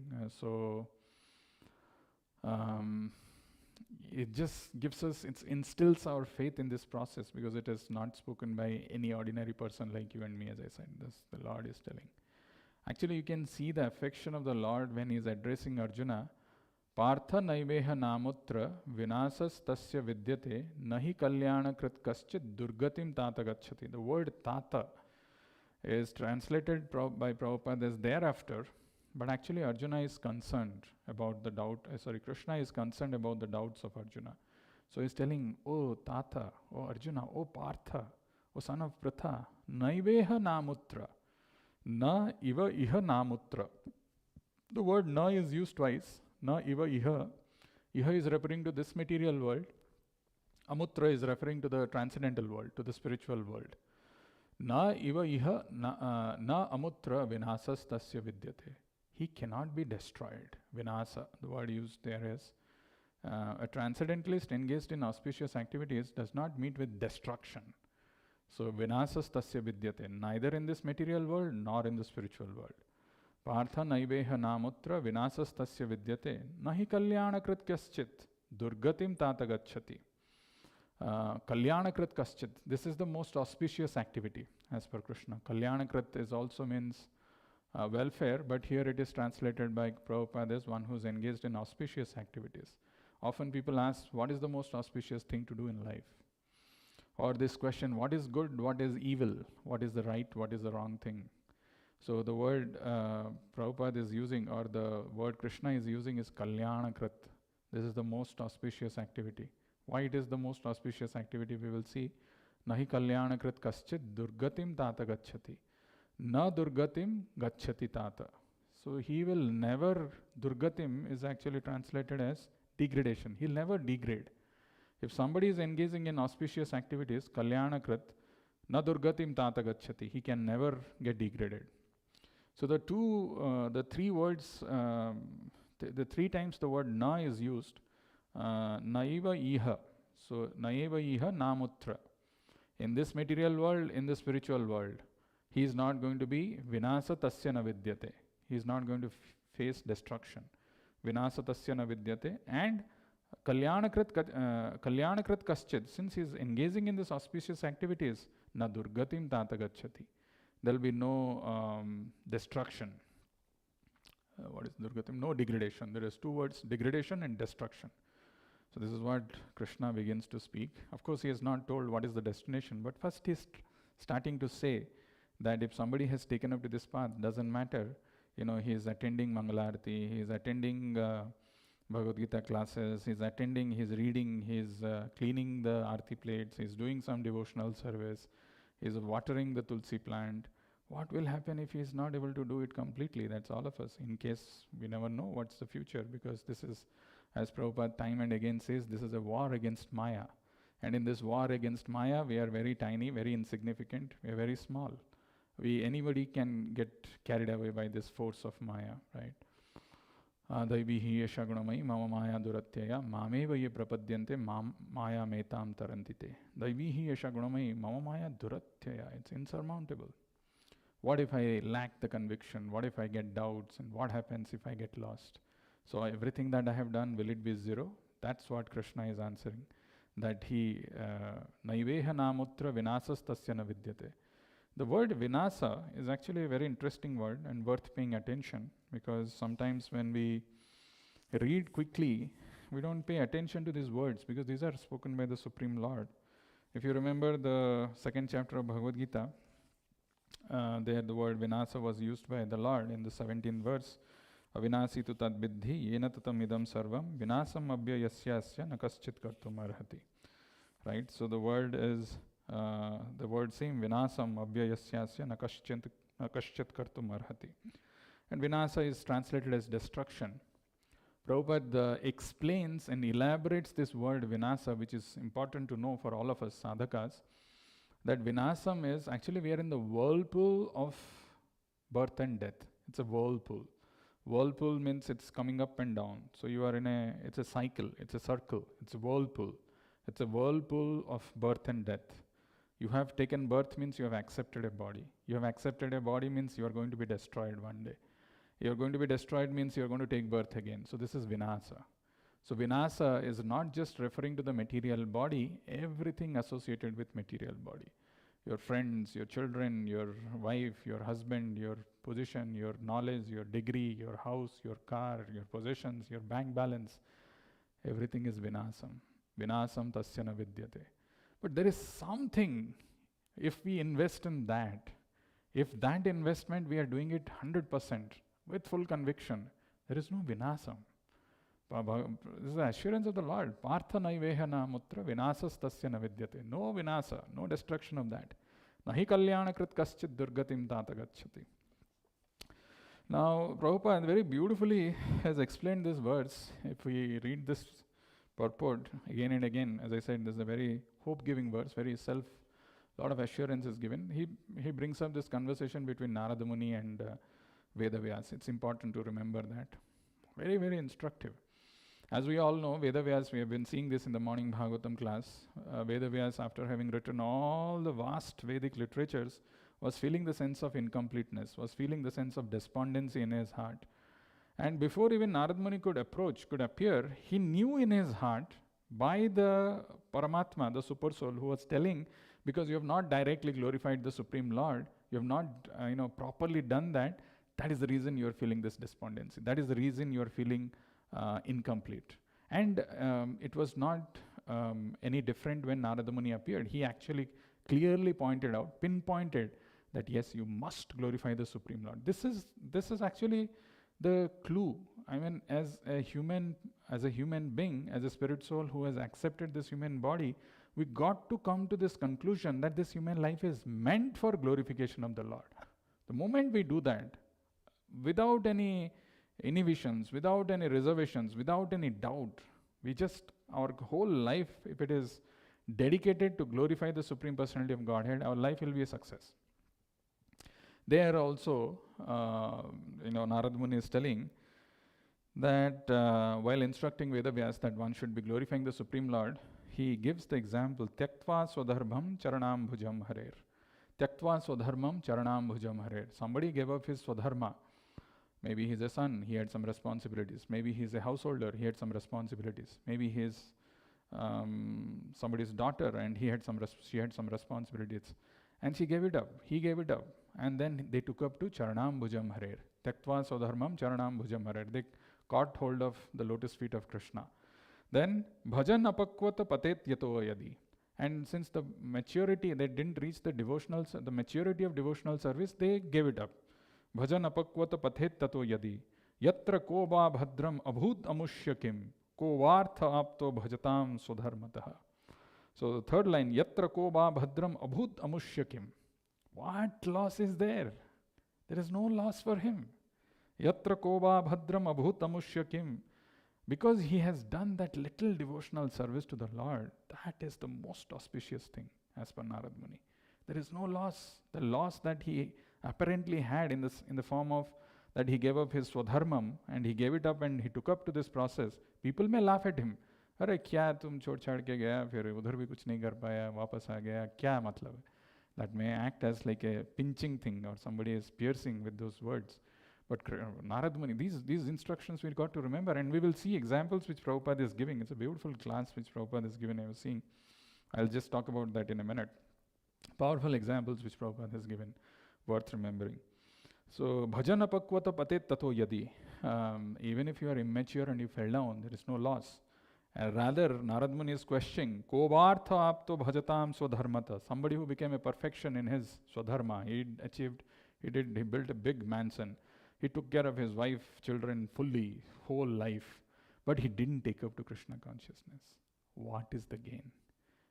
It just gives us, it instills our faith in this process, because it is not spoken by any ordinary person like you and me, as I said. This the Lord is telling. Actually, you can see the affection of the Lord when he is addressing Arjuna. Partha naiveha namutra vinasas tasya vidyate nahi kalyana krit kaschit durgatim tata gacchati. The word tata is translated by Prabhupada as thereafter, but actually Arjuna is concerned about the doubt. Krishna is concerned about the doubts of Arjuna. So he's telling, oh Tata, oh Arjuna, oh Partha, oh son of Pratha, naiveha namutra, na iva iha namutra. The word na is used twice. Na iva iha. Iha is referring to this material world. Amutra is referring to the transcendental world, to the spiritual world. Na iva iha na amutra vinasas tasya vidyate. He cannot be destroyed. Vinasa, the word used there is. A transcendentalist engaged in auspicious activities does not meet with destruction. So vinasas tasya vidyate. Neither in this material world nor in the spiritual world. Partha naiveha namutra vinasas tasya vidyate nahi kalyana krit kaschit durgatim tata gacchati. Kalyanakrit kaschit. This is the most auspicious activity as per Krishna. Kalyanakrit is also means welfare, but here it is translated by Prabhupada as one who's engaged in auspicious activities. Often people ask, what is the most auspicious thing to do in life? Or this question, what is good, what is evil, what is the right, what is the wrong thing? So the word Prabhupada is using, or the word Krishna is using, is Kalyanakrit. This is the most auspicious activity. Why it is the most auspicious activity, we will see. Nahi Kalyanakrit kaschit durgatim tata gacchati. Na durgatim gacchati tata. So he will never, durgatim is actually translated as degradation. He'll never degrade. If somebody is engaging in auspicious activities, Kalyanakrit, na durgatim tata gacchati, he can never get degraded. So the three words, the three times the word na is used, naiva iha. So naiva iha namutra. In this material world, in the spiritual world, he is not going to be vinasa tasya na vidyate. He is not going to face destruction. Vinasa tasya na vidyate. And Kalyanakrit kaschid, since he is engaging in these auspicious activities, na durgatim tata gacchati. There will be no destruction. What is durgatim? No degradation. There is two words, degradation and destruction. So this is what Krishna begins to speak. Of course, he has not told what is the destination, but first he is starting to say that if somebody has taken up to this path, doesn't matter. He is attending Mangalarti, he is attending Bhagavad Gita classes, he is attending, he is reading, he is cleaning the arti plates, he is doing some devotional service, he is watering the tulsi plant. What will happen if he is not able to do it completely? That's all of us. In case we never know what's the future, because this is, as Prabhupada time and again says, this is a war against Maya. And in this war against Maya, we are very tiny, very insignificant, we are very small. Anybody can get carried away by this force of Maya, right? Daivihi yesha gunamai mama maya duratyaya mameva ye prapadyante maya metam tarantite. Daivihi yesha gunamai mama maya duratyaya. It's insurmountable. What if I lack the conviction? What if I get doubts? And what happens if I get lost? So everything that I have done, will it be zero? That's what Krishna is answering. That he naiveha namutra vinasas tasya na vidyate. The word vinasa is actually a very interesting word and worth paying attention, because sometimes when we read quickly, we don't pay attention to these words because these are spoken by the Supreme Lord. If you remember the second chapter of Bhagavad Gita, there the word vinasa was used by the Lord in the 17th verse. Avinasi tu tad biddhi yena tatam idam sarvam vinasam abhya yasyasya nakaschit kartum arhati. Right? So the word is the word same, vinasam abhyayasyasya nakaschit kartum arhati. And vinasa is translated as destruction. Prabhupada explains and elaborates this word vinasa, which is important to know for all of us sadhakas, that vinasam is, actually we are in the whirlpool of birth and death. It's a whirlpool. Whirlpool means it's coming up and down. So you are it's a cycle, it's a circle, it's a whirlpool. It's a whirlpool of birth and death. You have taken birth means you have accepted a body. You have accepted a body means you are going to be destroyed one day. You are going to be destroyed means you are going to take birth again. So this is vinasa. So vinasa is not just referring to the material body, everything associated with material body. Your friends, your children, your wife, your husband, your position, your knowledge, your degree, your house, your car, your possessions, your bank balance, everything is vinasam. Vinasam tasya na vidyate. But there is something, if we invest in that, if that investment we are doing it 100% with full conviction, there is no vinasam. This is the assurance of the Lord. Partha naiveha namutra vinasas tasya na vidyate. No vinasa, no destruction of that. Nahi kalyanakrit kaschit durgatim tata gacchati. Now, Prabhupada very beautifully has explained this verse. If we read this purport again and again, as I said, this is a very hope-giving verse, very lot of assurance is given. He brings up this conversation between Narada Muni and Vedavyas. It's important to remember that. Very, very instructive. As we all know, Vedavyas, we have been seeing this in the morning Bhagavatam class. Vedavyas, after having written all the vast Vedic literatures, was feeling the sense of incompleteness, was feeling the sense of despondency in his heart. And before even Narad Muni could appear, he knew in his heart, by the Paramatma, the Super Soul, who was telling, because you have not directly glorified the Supreme Lord, you have not properly done that, that is the reason you are feeling this despondency. That is the reason you are feeling incomplete. And it was not any different when Narada Muni appeared. He actually clearly pointed out, pinpointed, that yes, you must glorify the Supreme Lord. This is actually the clue. I mean, as a human being, as a spirit soul who has accepted this human body, we got to come to this conclusion that this human life is meant for glorification of the Lord. The moment we do that, without any inhibitions, without any reservations, without any doubt, our whole life, if it is dedicated to glorify the Supreme Personality of Godhead, our life will be a success. There also, Narada Muni is telling that while instructing Vedavyas that one should be glorifying the Supreme Lord, he gives the example, Tyaktva swadharmam charanam bhujam harer. Tyaktva swadharmam charanam bhujam harer. Somebody gave up his swadharma. Maybe he's a son, he had some responsibilities. Maybe he's a householder, he had some responsibilities. Maybe he's somebody's daughter and she had some responsibilities. And she gave it up, he gave it up. And then they took up to Charanam Bhujam Harer. Tyaktva Swadharmam Charanam Bhujam Harer. They caught hold of the lotus feet of Krishna. Then Bhajan Apakvata Patet Yato Yadi. And since the maturity, they didn't reach the maturity of devotional service, they gave it up. Bhajan Apakvata Patet Tato Yadi. Yatra Koba Bhadram Abhut Amushyakim. Ko Vartha Apto Bhajatam Swadharmataha. So the third line, Yatra Koba Bhadram Abhut Amushyakim. What loss is there? There is no loss for him. Yatra Koba Bhadram Abhut Amushyakim. Because he has done that little devotional service to the Lord, that is the most auspicious thing, as per Narad Muni. There is no loss. The loss that he apparently had in the form of that he gave up his swadharmam and he gave it up and he took up to this process, people may laugh at him. अरे क्या तुम छोड़ छाड़ के गया फिर उधर भी कुछ नहीं कर पाया वापस आ गया क्या मतलब है? That may act as like a pinching thing or somebody is piercing with those words. But Narad Muni, these instructions we've got to remember, and we will see examples which Prabhupada is giving. It's a beautiful class which Prabhupada is giving. I was seeing. I'll just talk about that in a minute. Powerful examples which Prabhupada has given, worth remembering. So, bhajan apakvata patet tato yadi. Even if you are immature and you fell down, there is no loss. Rather, Narad Muni is questioning, Kovartha apto bhajatam swadharmata. Somebody who became a perfection in his swadharma. He built a big mansion. He took care of his wife, children fully, whole life. But he didn't take up to Krishna consciousness. What is the gain?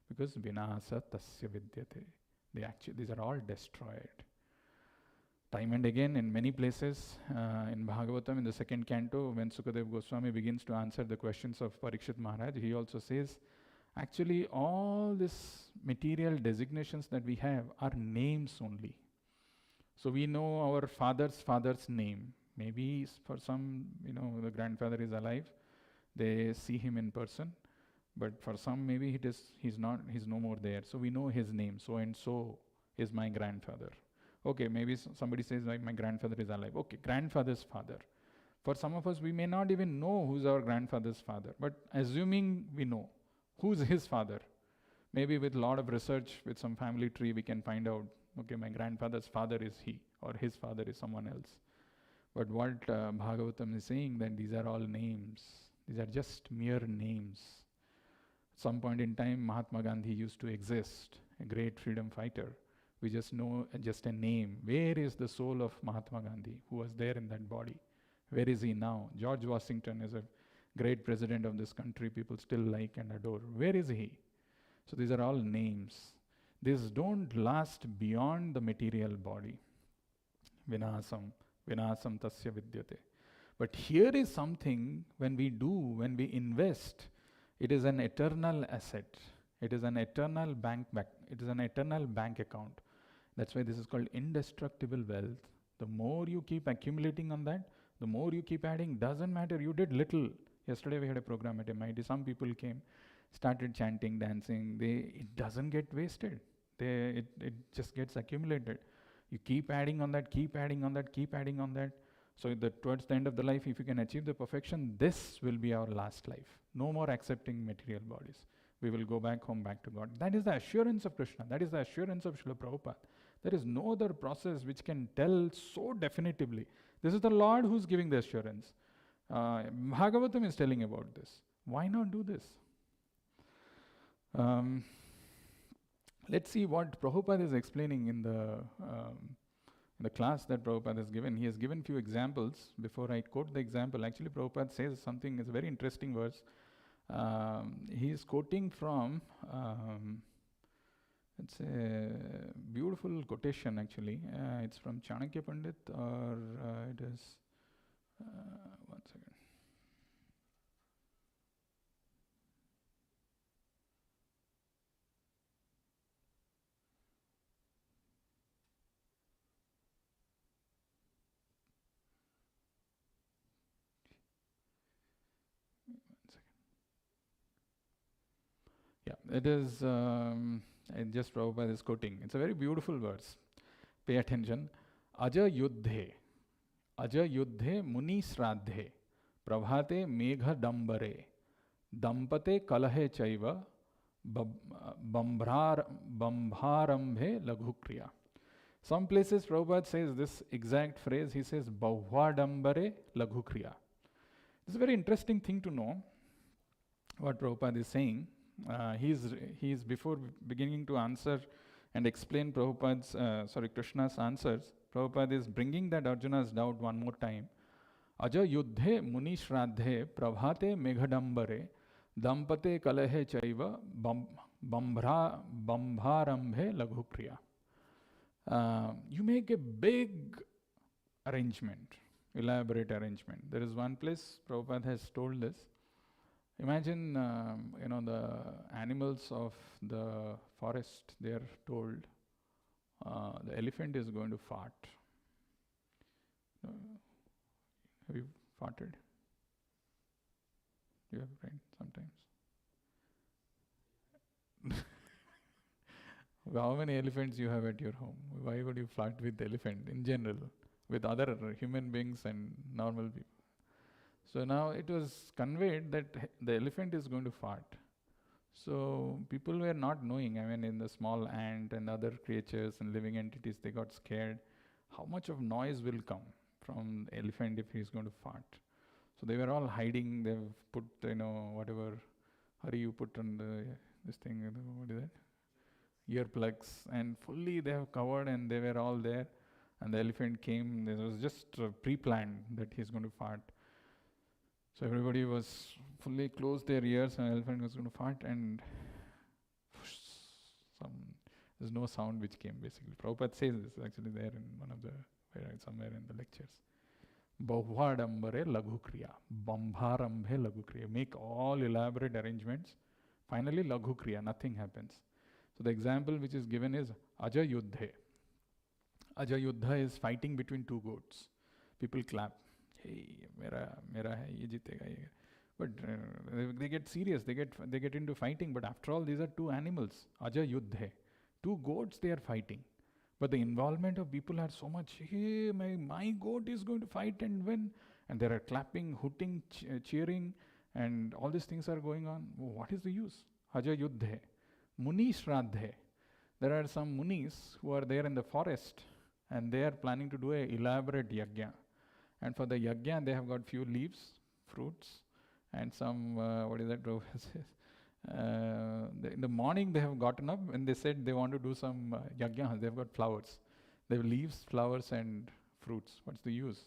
Because vinasa tasya vidyate. These are all destroyed. Time and again, in many places, in Bhagavatam, in the second canto, when Sukadev Goswami begins to answer the questions of Parikshit Maharaj, he also says, actually, all these material designations that we have are names only. So we know our father's name. Maybe for some, the grandfather is alive, they see him in person. But for some, maybe he's no more there. So we know his name. So and so is my grandfather. Okay, maybe somebody says like my grandfather is alive. Okay, grandfather's father. For some of us, we may not even know who's our grandfather's father. But assuming we know who's his father, maybe with a lot of research, with some family tree, we can find out, okay, my grandfather's father is he, or his father is someone else. But what Bhagavatam is saying, that these are all names. These are just mere names. At some point in time, Mahatma Gandhi used to exist, a great freedom fighter. We just know just a name. Where is the soul of Mahatma Gandhi, who was there in that body? Where is he now? George Washington is a great president of this country. People still like and adore. Where is he? So these are all names. These don't last beyond the material body. Vinasam tasya vidyate. But here is something when we invest, it is an eternal asset. It is an eternal bank account. That's why this is called indestructible wealth. The more you keep accumulating on that, the more you keep adding. Doesn't matter, you did little. Yesterday we had a program at MIT. Some people came, started chanting, dancing. It doesn't get wasted. It just gets accumulated. You keep adding on that, keep adding on that, keep adding on that. So that towards the end of the life, if you can achieve the perfection, this will be our last life. No more accepting material bodies. We will go back home, back to God. That is the assurance of Krishna. That is the assurance of Srila Prabhupada. There is no other process which can tell so definitively. This is the Lord who's giving the assurance. Bhagavatam is telling about this. Why not do this? Let's see what Prabhupada is explaining in the class that Prabhupada has given. He has given few examples. Before I quote the example, actually Prabhupada says something, it's a very interesting verse. He is quoting from, it's a beautiful quotation actually. It's from Chanakya Pandit, or it is, one second. Yeah, it is, just Prabhupada is quoting. It's a very beautiful verse. Pay attention. Aja yuddhe muni sradhe prabhate megha dambare dampate kalahe chaiva bambharambhe laghu kriya. Some places Prabhupada says this exact phrase. He says bahvadambare laghu kriya. It's a very interesting thing to know what Prabhupada is saying. He's before beginning to answer and explain Krishna's answers. Prabhupada is bringing that Arjuna's doubt one more time. Aja yuddhe muni shraddhe prabhate meghadambare dampate kalahe chaiva bambharambhe laghu kriya. You make a big arrangement, elaborate arrangement. There is one place Prabhupada has told this. Imagine, the animals of the forest, they are told the elephant is going to fart. Have you farted? You have, right? Sometimes. How many elephants you have at your home? Why would you fart with the elephant in general, with other human beings and normal people? So now it was conveyed that the elephant is going to fart. So people were not knowing, in the small ant and other creatures and living entities, they got scared. How much of noise will come from the elephant if he's going to fart? So they were all hiding. They've put, whatever hurry you put on this thing, what is that? Earplugs, and fully they have covered, and they were all there. And the elephant came. It was just pre-planned that he's going to fart. So everybody was fully closed their ears, and the elephant was going to fart, and there's no sound which came basically. Prabhupada says this actually there in one of the, somewhere in the lectures. Bahvadambare laghu kriya, bambharambhe laghu kriya. Make all elaborate arrangements. Finally laghu kriya, nothing happens. So the example which is given is Aja Yuddhe. Aja Yuddha is fighting between two goats. People clap. Hey, mera hai, ye jitega, ye. But they get serious, they get into fighting, but after all, these are two animals, Aja Yuddhe. Two goats, they are fighting. But the involvement of people are so much, hey, my goat is going to fight and win. And there are clapping, hooting, cheering, and all these things are going on. What is the use? Aja Yuddhe. Muni Shraddhe. There are some munis who are there in the forest, and they are planning to do a elaborate yajna. And for the yajna, they have got few leaves, fruits, and some, in the morning they have gotten up and they said they want to do some yajna. They have got flowers. They have leaves, flowers, and fruits. What's the use?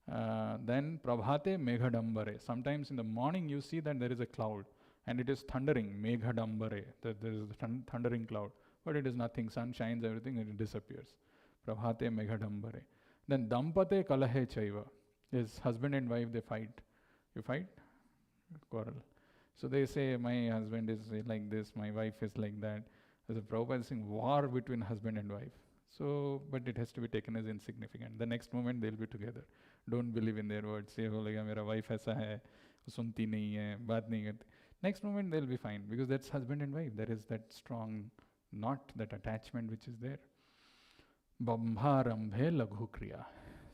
Then prabhate meghadambare. Sometimes in the morning you see that there is a cloud and it is thundering, meghadambare. There is a thundering cloud. But it is nothing. Sun shines, everything, and it disappears. Prabhate meghadambare. Then dampate kalahe chaiva. Is husband and wife, they fight. You fight? Quarrel. So they say, my husband is like this, my wife is like that. As a Prabhupada is saying, war between husband and wife. So, but it has to be taken as insignificant. The next moment they'll be together. Don't believe in their words. Say, oh, like, mera wife aisa hai, sunti nahi hai, baat nahi karti. Next moment they'll be fine, because that's husband and wife. There is that strong knot, that attachment which is there. Bambharambhe laghu kriya.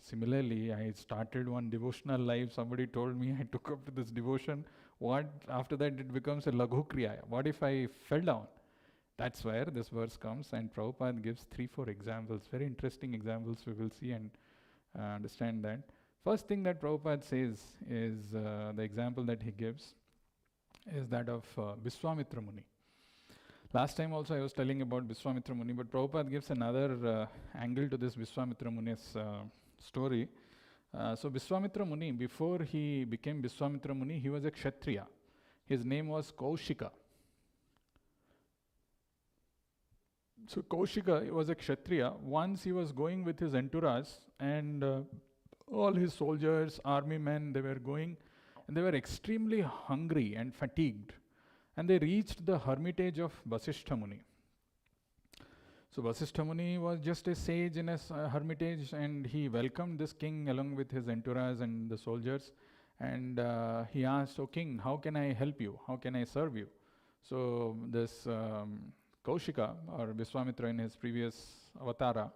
similarly, I started one devotional life. Somebody told me I took up to this devotion. What after that it becomes a laghu kriya? What if I fell down? That's where this verse comes, and Prabhupada gives 3-4 examples, very interesting examples we will see and understand that. First thing that Prabhupada says is the example that he gives is that of Vishwamitra Muni. Last time also I was telling about Vishwamitra Muni, but Prabhupada gives another angle to this Vishwamitra Muni's story. So Vishwamitra Muni, before he became Vishwamitra Muni, he was a Kshatriya. His name was Kaushika. So Kaushika was a Kshatriya. Once he was going with his entourage, and all his soldiers, army men, they were going, and they were extremely hungry and fatigued. And they reached the hermitage of Vasishtha Muni. So Vasishtha Muni was just a sage in a hermitage, and he welcomed this king along with his entourage and the soldiers. And he asked, "Oh king, how can I help you? How can I serve you?" So this Kaushika, or Vishwamitra in his previous avatara,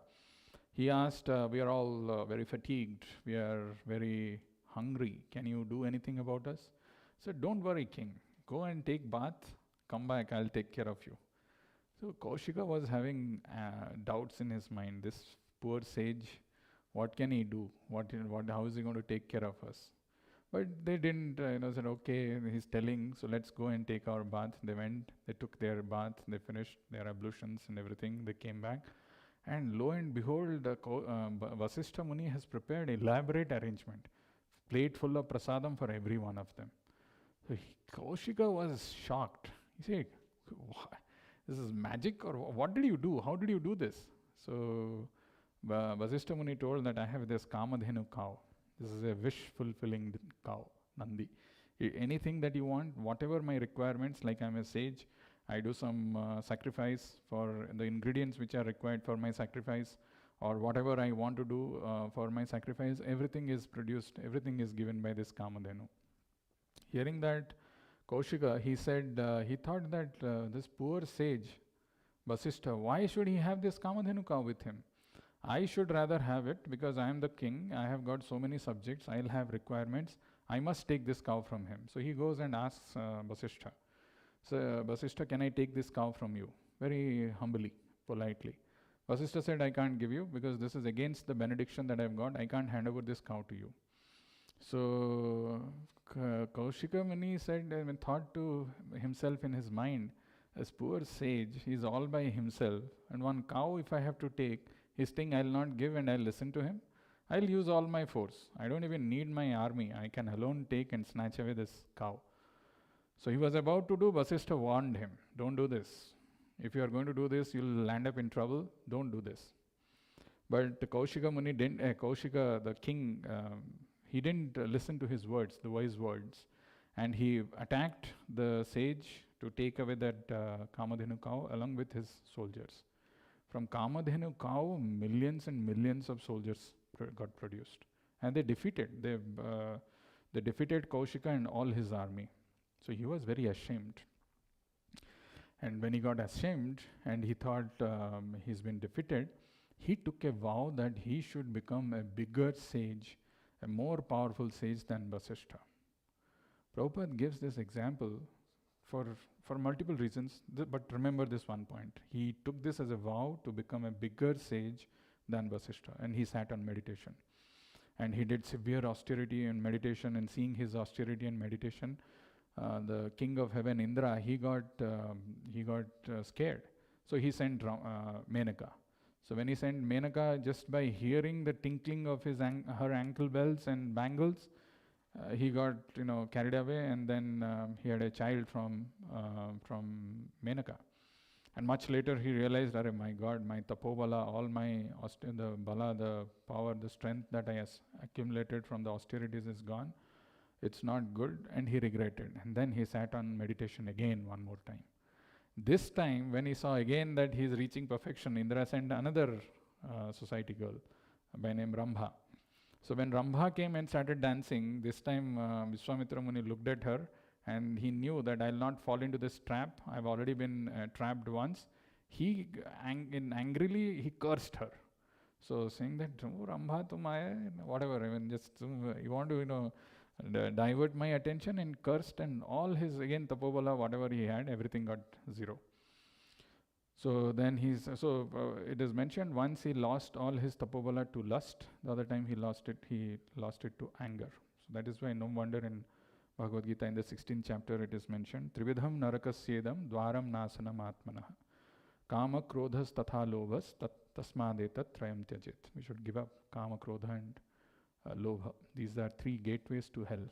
he asked, "We are all very fatigued. We are very hungry. Can you do anything about us?" He said, "Don't worry, king. Go and take bath. Come back. I'll take care of you." So Kaushika was having doubts in his mind. This poor sage, what can he do? How is he going to take care of us? But they didn't, said, "Okay, he's telling, so let's go and take our bath." They went, they took their bath, they finished their ablutions and everything. They came back. And lo and behold, Vasishtha Muni has prepared elaborate arrangement, plate full of prasadam for every one of them. So Kaushika was shocked. He said, "This is magic, or what did you do? How did you do this?" So Vasishtha Muni told that, "I have this Kamadhenu cow. This is a wish-fulfilling cow, Nandi. Anything that you want, whatever my requirements, like I'm a sage, I do some sacrifice for the ingredients which are required for my sacrifice, or whatever I want to do for my sacrifice, everything is produced, everything is given by this Kamadhenu." Hearing that, Kaushika, he said, he thought that this poor sage, Vasishtha, why should he have this Kamadhenu cow with him? I should rather have it, because I am the king, I have got so many subjects, I'll have requirements, I must take this cow from him. So he goes and asks Vasishtha, "So Vasishtha, can I take this cow from you?" Very humbly, politely. Vasishtha said, "I can't give you, because this is against the benediction that I've got. I can't hand over this cow to you." So Kaushika Muni said, thought to himself in his mind, "This poor sage, he's all by himself, and one cow if I have to take, he's saying I'll not give and I'll listen to him. I'll use all my force. I don't even need my army. I can alone take and snatch away this cow." So he was about to do, Vasishtha warned him, "Don't do this. If you are going to do this, you'll land up in trouble. Don't do this." But Kaushika Muni didn't, Kaushika, the king, he didn't listen to his words, the wise words. And he attacked the sage to take away that Kamadhenu cow along with his soldiers. From Kamadhenu cow, millions and millions of soldiers got produced. And they defeated Kaushika and all his army. So he was very ashamed. And when he got ashamed and he thought he's been defeated, he took a vow that he should become a bigger sage, a more powerful sage than Vasishtha. Prabhupada gives this example for multiple reasons, but remember this one point. He took this as a vow to become a bigger sage than Vasishtha, and he sat on meditation. And he did severe austerity and meditation, and seeing his austerity and meditation, the king of heaven, Indra, he got scared. So he sent Menaka. So when he sent Menaka, just by hearing the tinkling of her ankle bells and bangles, he got carried away, and then he had a child from Menaka. And much later he realized, "Arey, my God, my tapobala, all my the bala, the power, the strength that I accumulated from the austerities is gone. It's not good," and he regretted. And then he sat on meditation again one more time. This time, when he saw again that he is reaching perfection, Indra sent another society girl by name Rambha. So when Rambha came and started dancing, this time Vishwamitra Muni looked at her, and he knew that I'll not fall into this trap. I've already been trapped once. Angrily, he cursed her. So saying that, "Oh, Rambha to Maya," whatever, I mean, just you want to, divert my attention, and cursed, and all his, again, tapobala, whatever he had, everything got zero. So then it is mentioned once he lost all his tapobala to lust, the other time he lost it to anger. So that is why no wonder in Bhagavad Gita in the 16th chapter it is mentioned, Trividham narakasyedam dwaram nasanam atmanah. Kama krodhas tatha lobhas tasmadetat trayam tyajit. We should give up kama, krodha and lobha. These are three gateways to hell.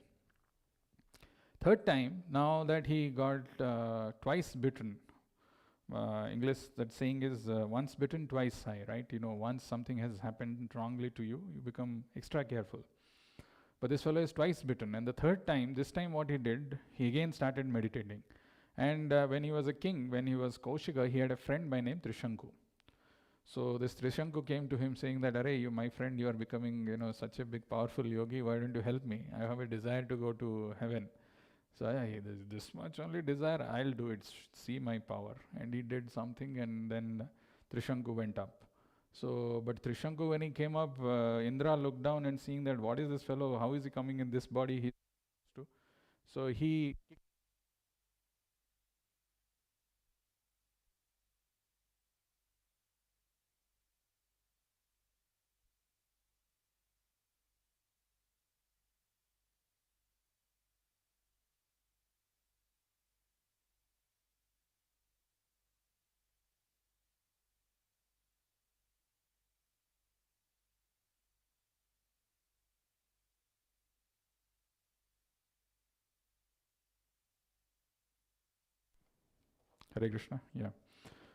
Third time, now that he got twice bitten, English, that saying is once bitten, twice shy, right? Once something has happened wrongly to you, you become extra careful. But this fellow is twice bitten, and the third time, this time what he did, he again started meditating. And when he was a king, when he was Kaushika, he had a friend by name Trishanku. So this Trishanku came to him saying that, "Arey, my friend, you are becoming, such a big powerful yogi. Why don't you help me? I have a desire to go to heaven." So there's this much only desire, I'll do it. See my power. And he did something, and then Trishanku went up. So, but Trishanku, when he came up, Indra looked down and seeing that, what is this fellow? How is he coming in this body? So he Hare Krishna, yeah.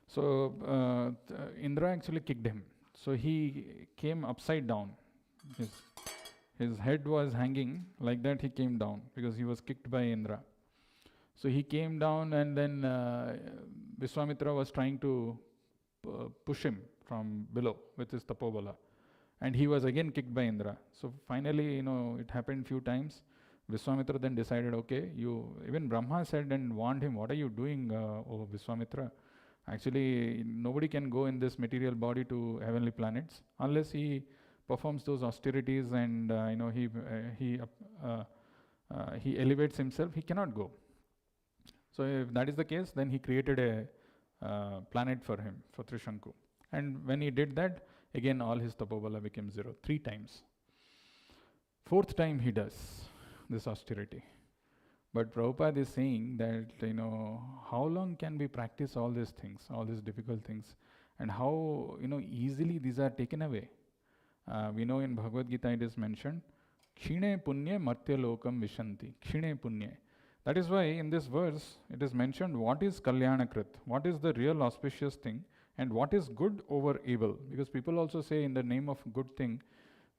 So Indra actually kicked him. So he came upside down. His head was hanging like that. He came down because he was kicked by Indra. So he came down, and then Vishwamitra was trying to push him from below with his tapobala, and he was again kicked by Indra. So finally, it happened few times. Vishwamitra then decided, okay, even Brahma said and warned him, "What are you doing, oh Vishwamitra? Actually, nobody can go in this material body to heavenly planets unless he performs those austerities and he elevates himself. He cannot go." So if that is the case, then he created a planet for him, for Trishanku. And when he did that, again all his tapobala became zero, 3 times. Fourth time he does this austerity. But Prabhupada is saying that, how long can we practice all these things, all these difficult things, and how, easily these are taken away. We know in Bhagavad Gita it is mentioned, Kshine punye martya lokam vishanti. Kshine punye. That is why in this verse it is mentioned what is Kalyanakrit, what is the real auspicious thing, and what is good over evil. Because people also say in the name of good thing,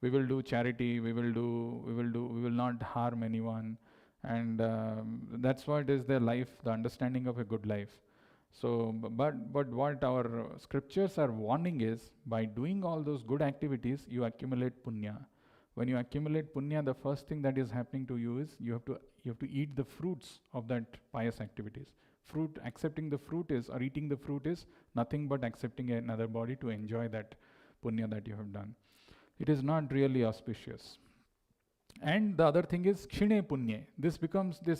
we will do charity, we will not harm anyone. And that's what is their life, the understanding of a good life. So, but what our scriptures are warning is, by doing all those good activities, you accumulate punya. When you accumulate punya, the first thing that is happening to you is you have to eat the fruits of that pious activities. Accepting the fruit is, or eating the fruit is nothing but accepting another body to enjoy that punya that you have done. It is not really auspicious. And the other thing is kshine punye. This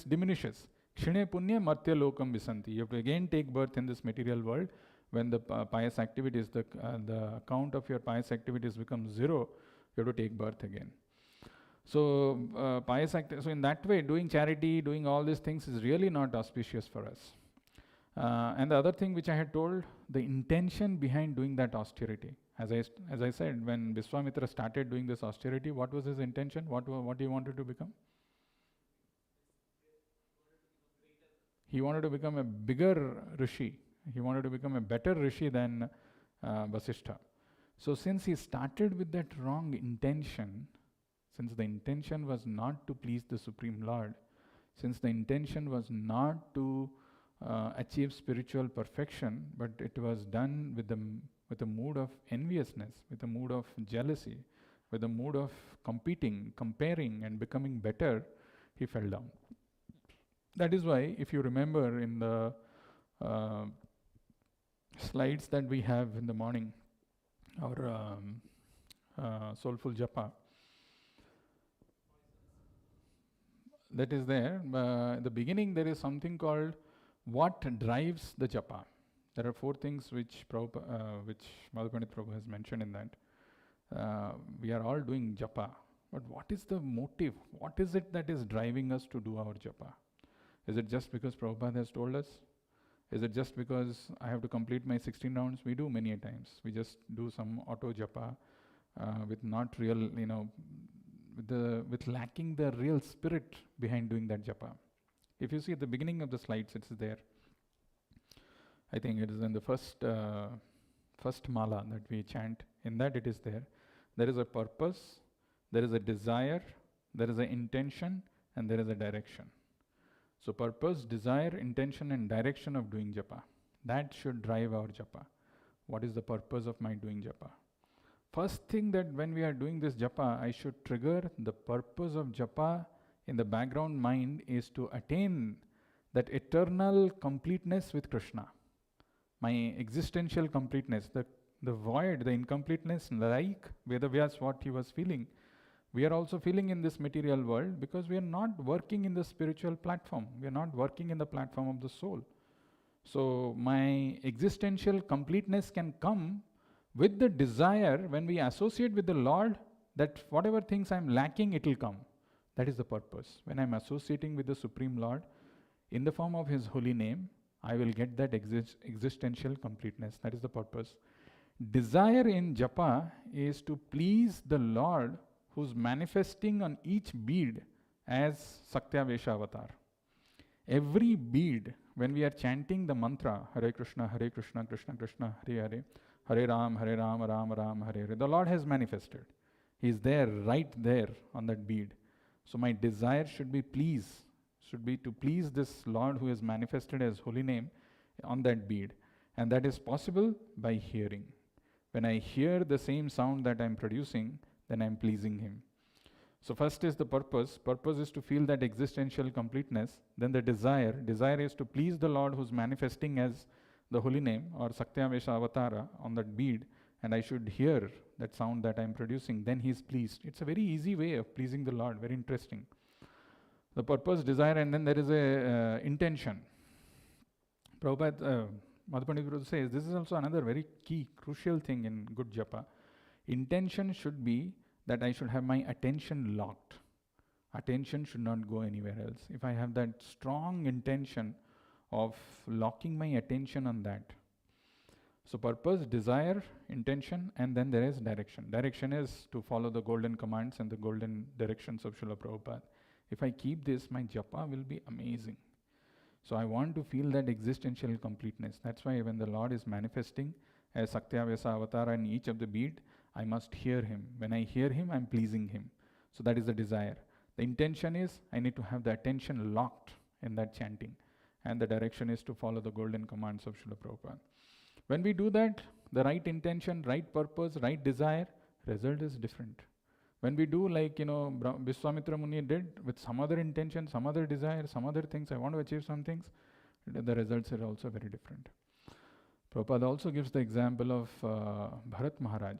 diminishes. Kshine punye martya lokam visanti. You have to again take birth in this material world. When the pious activities, the account of your pious activities becomes zero, you have to take birth again. So so in that way, doing charity, doing all these things is really not auspicious for us. And the other thing which I had told, the intention behind doing that austerity. As I said, when Vishwamitra started doing this austerity, what was his intention? What he wanted to become? He wanted to become a bigger rishi. He wanted to become a better rishi than Vasishtha. So since he started with that wrong intention, since the intention was not to please the Supreme Lord, since the intention was not to achieve spiritual perfection, but it was done with a mood of enviousness, with a mood of jealousy, with a mood of competing, comparing, and becoming better, he fell down. That is why, if you remember in the slides that we have in the morning, our soulful japa. That is there. In the beginning, there is something called what drives the japa. There are 4 things which Madhu Pandit Prabhu has mentioned in that. We are all doing japa, but what is the motive? What is it that is driving us to do our japa? Is it just because Prabhupada has told us? Is it just because I have to complete my 16 rounds? We do many a times. We just do some auto japa with not real, with lacking the real spirit behind doing that japa. If you see at the beginning of the slides, it's there. I think it is in the first mala that we chant. In that it is there. There is a purpose, there is a desire, there is an intention, and there is a direction. So purpose, desire, intention, and direction of doing japa. That should drive our japa. What is the purpose of my doing japa? First thing that when we are doing this japa, I should trigger the purpose of japa in the background mind is to attain that eternal completeness with Krishna. My existential completeness, the void, the incompleteness, like Vedavyas, what he was feeling, we are also feeling in this material world because we are not working in the spiritual platform. We are not working in the platform of the soul. So my existential completeness can come with the desire when we associate with the Lord that whatever things I'm lacking, it will come. That is the purpose. When I'm associating with the Supreme Lord in the form of His holy name, I will get that existential completeness. That is the purpose. Desire in japa is to please the Lord who's manifesting on each bead as Satyavesha avatar. Every bead, when we are chanting the mantra, Hare Krishna, Krishna Krishna, Hare Hare, Hare Ram, Ram Ram, Hare Hare, the Lord has manifested. He is there, right there on that bead. So my desire should be to please this Lord who is manifested as holy name on that bead. And that is possible by hearing. When I hear the same sound that I am producing, then I am pleasing Him. So first is the purpose. Purpose is to feel that existential completeness. Then the desire. Desire is to please the Lord who is manifesting as the holy name or Satyavesha avatara on that bead. And I should hear that sound that I am producing. Then He is pleased. It's a very easy way of pleasing the Lord. Very interesting. The purpose, desire, and then there is a intention. Prabhupada, Madhu Pandit Prabhu says, this is also another very key, crucial thing in good japa. Intention should be that I should have my attention locked. Attention should not go anywhere else. If I have that strong intention of locking my attention on that. So purpose, desire, intention, and then there is direction. Direction is to follow the golden commands and the golden directions of Srila Prabhupada. If I keep this, my japa will be amazing. So I want to feel that existential completeness. That's why when the Lord is manifesting as Satyavesa Avatara in each of the bead, I must hear Him. When I hear Him, I'm pleasing Him. So that is the desire. The intention is I need to have the attention locked in that chanting. And the direction is to follow the golden commands of Srila Prabhupada. When we do that, the right intention, right purpose, right desire, result is different. When we do like, Vishwamitra Muni did with some other intention, some other desire, some other things, I want to achieve some things, the results are also very different. Prabhupada also gives the example of Bharat Maharaj.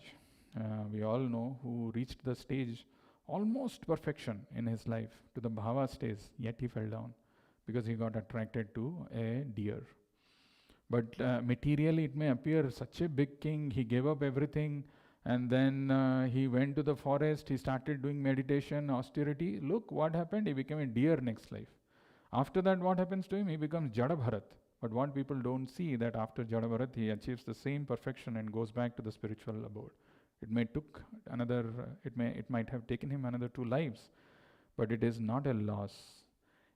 We all know who reached the stage almost perfection in his life to the bhava stage, yet he fell down because he got attracted to a deer. But materially it may appear such a big king, he gave up everything, and then he went to the forest, he started doing meditation, austerity. Look what happened, he became a deer next life. After that, what happens to him? He becomes Jada Bharat. But what people don't see that after Jada Bharat, he achieves the same perfection and goes back to the spiritual abode. It might have taken him another 2 lives, but it is not a loss.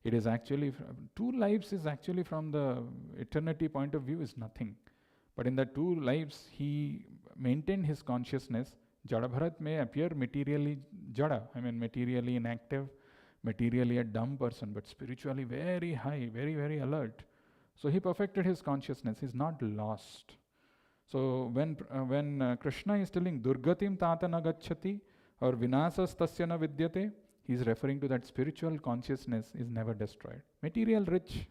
It is actually, 2 lives is actually from the eternity point of view is nothing. But in the 2 lives, he maintained his consciousness. Jada Bharat may appear materially Jada, materially inactive, materially a dumb person, but spiritually very high, very, very alert. So he perfected his consciousness. He's not lost. So when Krishna is telling Durgatim Tata na gacchati or Vinasas tasya na vidyate, he's referring to that spiritual consciousness is never destroyed. Material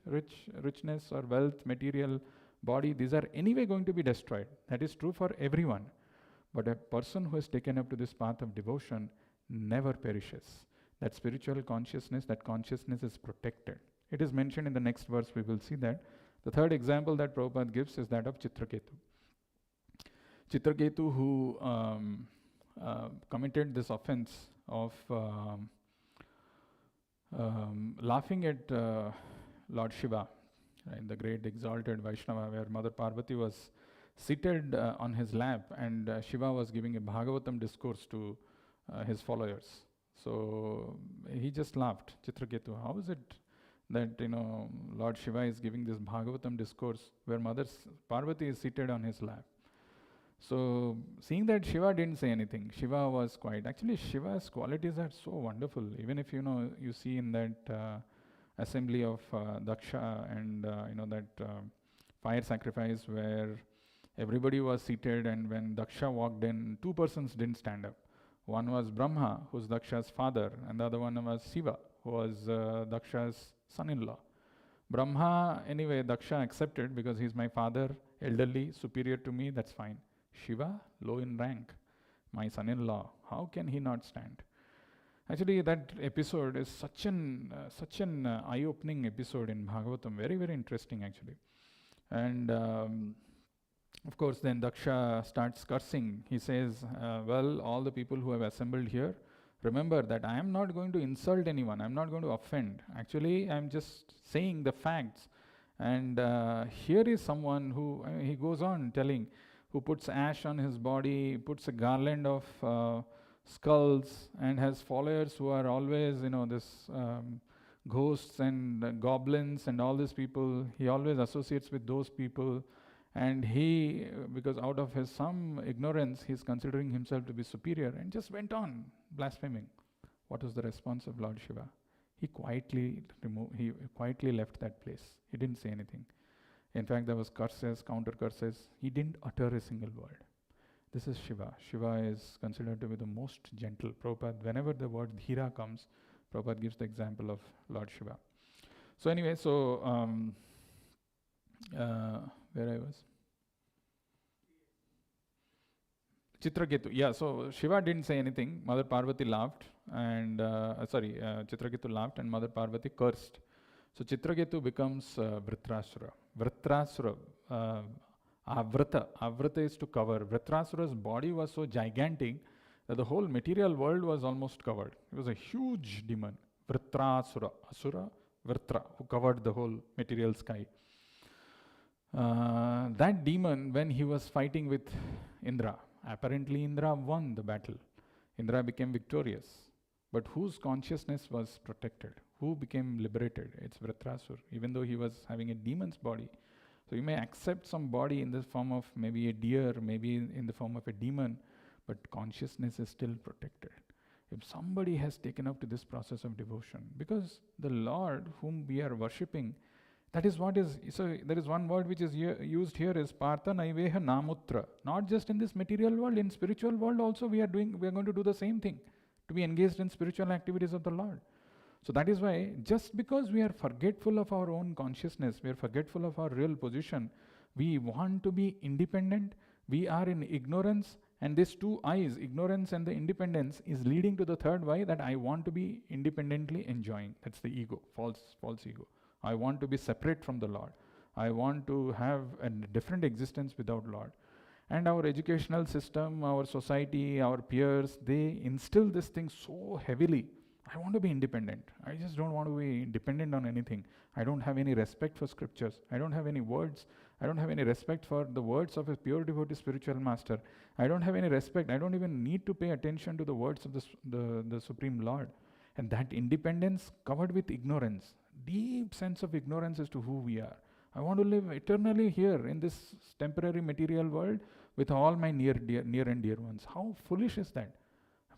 richness or wealth, material body, these are anyway going to be destroyed. That is true for everyone. But a person who has taken up to this path of devotion never perishes. That spiritual consciousness, that consciousness is protected. It is mentioned in the next verse, we will see that. The third example that Prabhupada gives is that of Chitraketu. Chitraketu, who committed this offense of laughing at Lord Shiva, right, the great exalted Vaishnava, where Mother Parvati was seated on his lap, and Shiva was giving a Bhagavatam discourse to his followers. So he just laughed, Chitraketu. How is it that Lord Shiva is giving this Bhagavatam discourse where Mother Parvati is seated on his lap? So seeing that Shiva didn't say anything, Shiva was quiet. Actually, Shiva's qualities are so wonderful. Even if you see in that assembly of Daksha and that fire sacrifice where everybody was seated, and when Daksha walked in, two persons didn't stand up. One was Brahma, who's Daksha's father, and the other one was Shiva, who was Daksha's son-in-law. Brahma, anyway, Daksha accepted because he's my father, elderly, superior to me, that's fine. Shiva, low in rank, my son-in-law, how can he not stand? Actually, that episode is such an eye-opening episode in Bhagavatam, very, very interesting actually. And of course, then Daksha starts cursing. He says, well, all the people who have assembled here, remember that I am not going to insult anyone, I am not going to offend. Actually, I am just saying the facts. And here is someone who, he goes on telling, who puts ash on his body, puts a garland of skulls, and has followers who are always, this ghosts and goblins and all these people. He always associates with those people. And he, because out of his some ignorance, he's considering himself to be superior, and just went on blaspheming. What was the response of Lord Shiva? He quietly left that place. He didn't say anything. In fact, there was curses, counter curses. He didn't utter a single word. This is Shiva. Shiva is considered to be the most gentle. Prabhupada, whenever the word Dhira comes, Prabhupada gives the example of Lord Shiva. So anyway, where I was? Chitraketu. Yeah, so Shiva didn't say anything. Mother Parvati laughed, and Chitraketu laughed, and Mother Parvati cursed. So Chitraketu becomes Vritrasura. Vritrasura, Avrata. Avrata is to cover. Vritrasura's body was so gigantic that the whole material world was almost covered. He was a huge demon. Vritrasura, Asura, Vritra, who covered the whole material sky. That demon, when he was fighting with Indra, apparently Indra won the battle. Indra became victorious. But whose consciousness was protected? Who became liberated? It's Vritrasur, even though he was having a demon's body. So you may accept some body in the form of maybe a deer, maybe in the form of a demon, but consciousness is still protected. If somebody has taken up to this process of devotion, because the Lord whom we are worshipping, that is what is, so there is one word which is used here is Partha Naiveha Namutra. Not just in this material world, in spiritual world also we are going to do the same thing, to be engaged in spiritual activities of the Lord. So that is why, just because we are forgetful of our own consciousness, we are forgetful of our real position, we want to be independent, we are in ignorance, and these two I's, ignorance and the independence, is leading to the third Y, that I want to be independently enjoying. That's the ego, false ego. I want to be separate from the Lord. I want to have a different existence without Lord. And our educational system, our society, our peers, they instill this thing so heavily. I want to be independent. I just don't want to be dependent on anything. I don't have any respect for scriptures. I don't have any words. I don't have any respect for the words of a pure devotee spiritual master. I don't have any respect. I don't even need to pay attention to the words of the Supreme Lord. And that independence covered with ignorance, deep sense of ignorance as to who we are. I want to live eternally here in this temporary material world with all my near and dear ones. How foolish is that?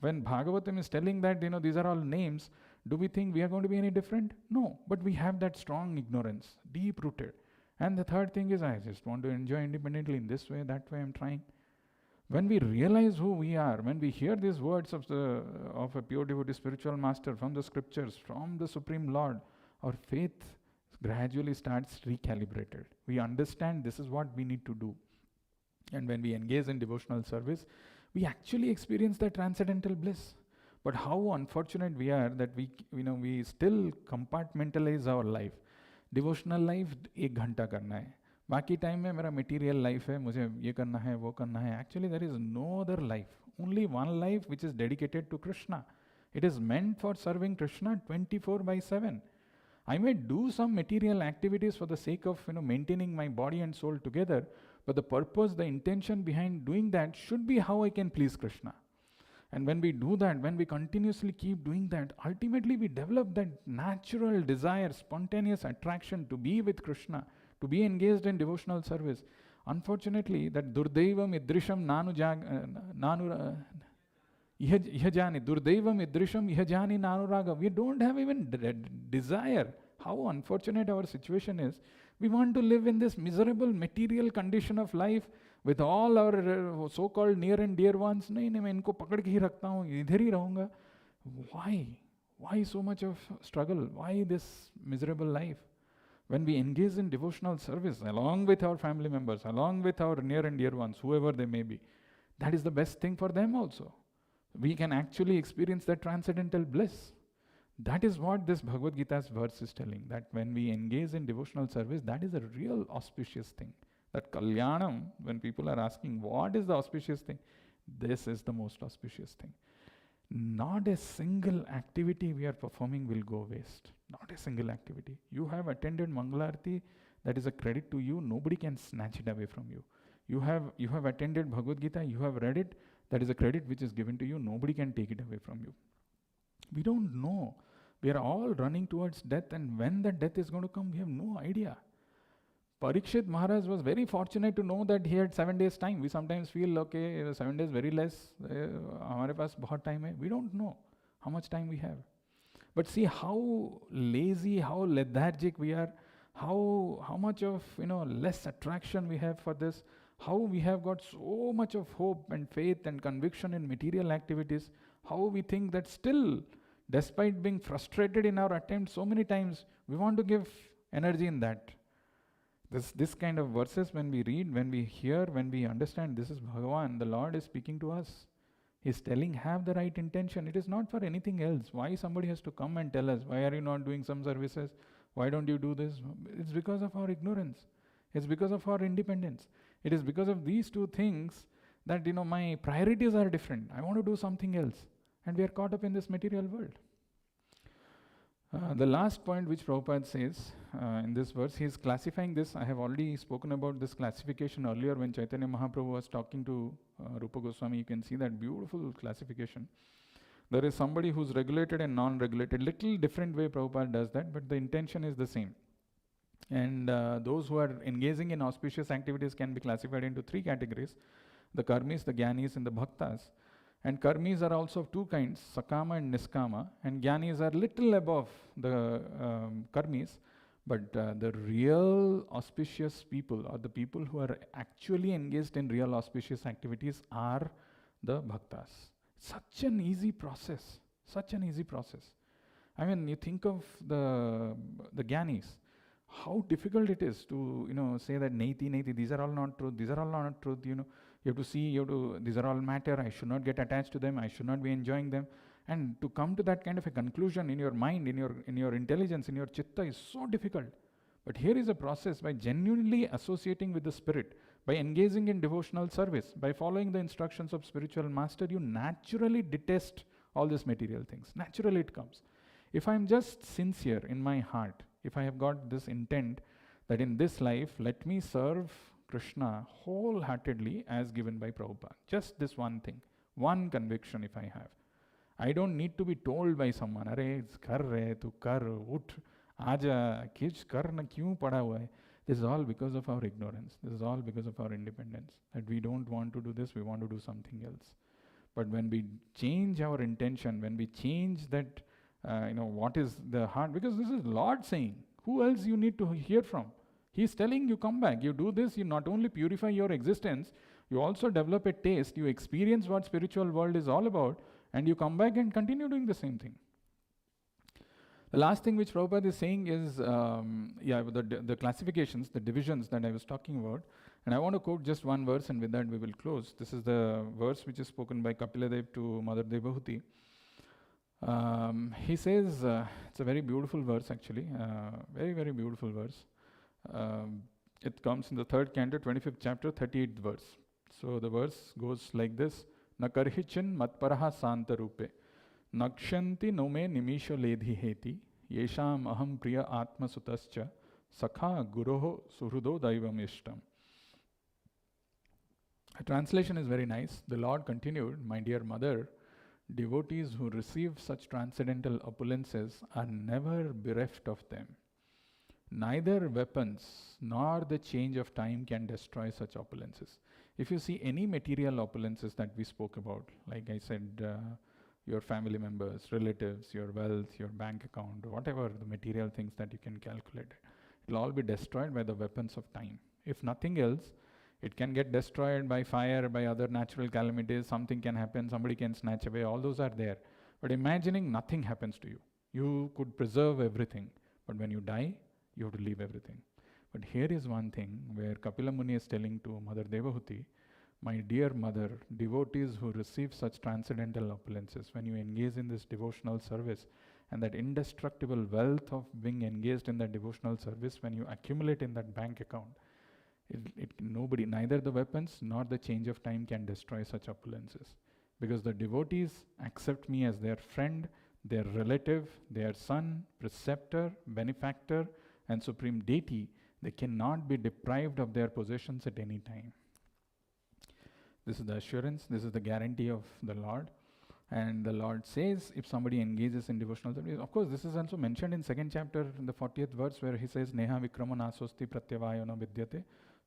When Bhagavatam is telling that, these are all names, do we think we are going to be any different? No, but we have that strong ignorance, deep rooted. And the third thing is, I just want to enjoy independently in this way, that way I'm trying. When we realize who we are, when we hear these words of a pure devotee spiritual master from the scriptures, from the Supreme Lord, our faith gradually starts recalibrated. We understand this is what we need to do. And when we engage in devotional service, we actually experience that transcendental bliss. But how unfortunate we are that we still compartmentalize our life. Devotional life 1 घंटा करना है, बाकी time में मेरा material life है, मुझे ये करना है वो करना है. Actually there is no other life, only one life which is dedicated to Krishna. It is meant for serving Krishna 24/7. I may do some material activities for the sake of maintaining my body and soul together, but the purpose, the intention behind doing that should be how I can please Krishna. And when we do that, when we continuously keep doing that, ultimately we develop that natural desire, spontaneous attraction to be with Krishna, to be engaged in devotional service. Unfortunately, that Durdaivam Idrisham Ihajani, Durdaivam Idrisham Ihajani Nanuraga. We don't have even desire. How unfortunate our situation is. We want to live in this miserable material condition of life with all our so-called near and dear ones. नहीं मैं इनको पकड़ के ही रखता हूँ, इधर ही रहूँगा. Why? Why so much of struggle? Why this miserable life? When we engage in devotional service along with our family members, along with our near and dear ones, whoever they may be, that is the best thing for them also. We can actually experience that transcendental bliss. That is what this Bhagavad Gita's verse is telling, that when we engage in devotional service, that is a real auspicious thing. That Kalyanam, when people are asking what is the auspicious thing, this is the most auspicious thing. Not a single activity we are performing will go waste. Not a single activity. You have attended Mangalarti, that is a credit to you. Nobody can snatch it away from you. You have attended Bhagavad Gita, you have read it, that is a credit which is given to you. Nobody can take it away from you. We don't know. We are all running towards death, and when that death is going to come, we have no idea. Parikshit Maharaj was very fortunate to know that he had 7 days time. We sometimes feel, okay, 7 days very less, हमारे पास बहुत time है. We don't know how much time we have. But see how lazy, how lethargic we are, how much of less attraction we have for this, how we have got so much of hope and faith and conviction in material activities, how we think that still, despite being frustrated in our attempts so many times, we want to give energy in that. This kind of verses, when we read, when we hear, when we understand, this is Bhagavan, the Lord is speaking to us. He's telling, have the right intention. It is not for anything else. Why somebody has to come and tell us, why are you not doing some services? Why don't you do this? It's because of our ignorance. It's because of our independence. It is because of these two things that, my priorities are different. I want to do something else. And we are caught up in this material world. The last point which Prabhupada says in this verse, he is classifying this. I have already spoken about this classification earlier when Chaitanya Mahaprabhu was talking to Rupa Goswami. You can see that beautiful classification. There is somebody who's regulated and non-regulated. Little different way Prabhupada does that, but the intention is the same. And those who are engaging in auspicious activities can be classified into 3 categories: the karmis, the jnanis, and the bhaktas. And karmis are also of 2 kinds, sakama and niskama. And jnanis are little above the karmis. But the real auspicious people, or the people who are actually engaged in real auspicious activities, are the bhaktas. Such an easy process. Such an easy process. I mean, you think of the jnanis, how difficult it is to say that naiti, these are all not truth, these are all not truth, You have to see, these are all matter, I should not get attached to them, I should not be enjoying them. And to come to that kind of a conclusion in your mind, in your intelligence, in your chitta is so difficult. But here is a process: by genuinely associating with the Spirit, by engaging in devotional service, by following the instructions of spiritual master, you naturally detest all these material things. Naturally it comes. If I am just sincere in my heart, if I have got this intent that in this life, let me serve Krishna wholeheartedly as given by Prabhupada. Just this one thing, one conviction if I have. I don't need to be told by someone, Arey, kar rahe, tu kar, ut, aaja, kich karna kyun pada hua hai. This is all because of our ignorance. This is all because of our independence. That we don't want to do this, we want to do something else. But when we change our intention, when we change that, what is the heart, because this is Lord saying, who else you need to hear from? He's telling you, come back, you do this, you not only purify your existence, you also develop a taste, you experience what spiritual world is all about, and you come back and continue doing the same thing. The last thing which Prabhupada is saying is, the classifications, the divisions that I was talking about. And I want to quote just one verse, and with that we will close. This is the verse which is spoken by Kapiladev to Mother Devahuti. He says, it's a very beautiful verse actually, very, very beautiful verse. It comes in the 3rd canto, 25th chapter, 38th verse. So the verse goes like this: Na karhichin matparaha santa rupe, nakshanti no me nimisho ledhi heti, yesham aham priya atma sutascha, sakha guroho suhrudo daivam ishtam. The translation is very nice. The Lord continued, my dear mother, devotees who receive such transcendental opulences are never bereft of them. Neither weapons nor the change of time can destroy such opulences. If you see any material opulences that we spoke about, like I said, your family members, relatives, your wealth, your bank account, whatever the material things that you can calculate, it will all be destroyed by the weapons of time. If nothing else, it can get destroyed by fire, by other natural calamities, something can happen, somebody can snatch away, all those are there. But imagining nothing happens to you. You could preserve everything, but when you die, you have to leave everything. But here is one thing where Kapila Muni is telling to Mother Devahuti, my dear mother, devotees who receive such transcendental opulences, when you engage in this devotional service, and that indestructible wealth of being engaged in that devotional service, when you accumulate in that bank account, nobody, neither the weapons nor the change of time can destroy such opulences. Because the devotees accept me as their friend, their relative, their son, preceptor, benefactor, and supreme deity. They cannot be deprived of their possessions at any time. This is the assurance, this is the guarantee of the Lord. And the Lord says, if somebody engages in devotional service, of course, this is also mentioned in 2nd chapter, in the 40th verse, where he says, Neha vikrama nasosti pratyavayona vidyate,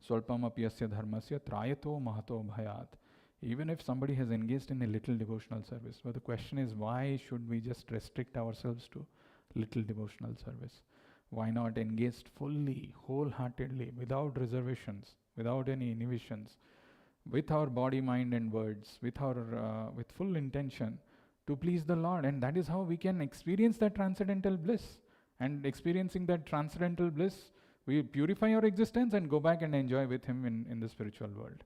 solpam apyasya dharmasya trayato mahato bhayat. Even if somebody has engaged in a little devotional service, but the question is, why should we just restrict ourselves to little devotional service? Why not engage fully, wholeheartedly, without reservations, without any inhibitions, with our body, mind and words, with full intention to please the Lord? And that is how we can experience that transcendental bliss. And experiencing that transcendental bliss, we purify our existence and go back and enjoy with Him in the spiritual world.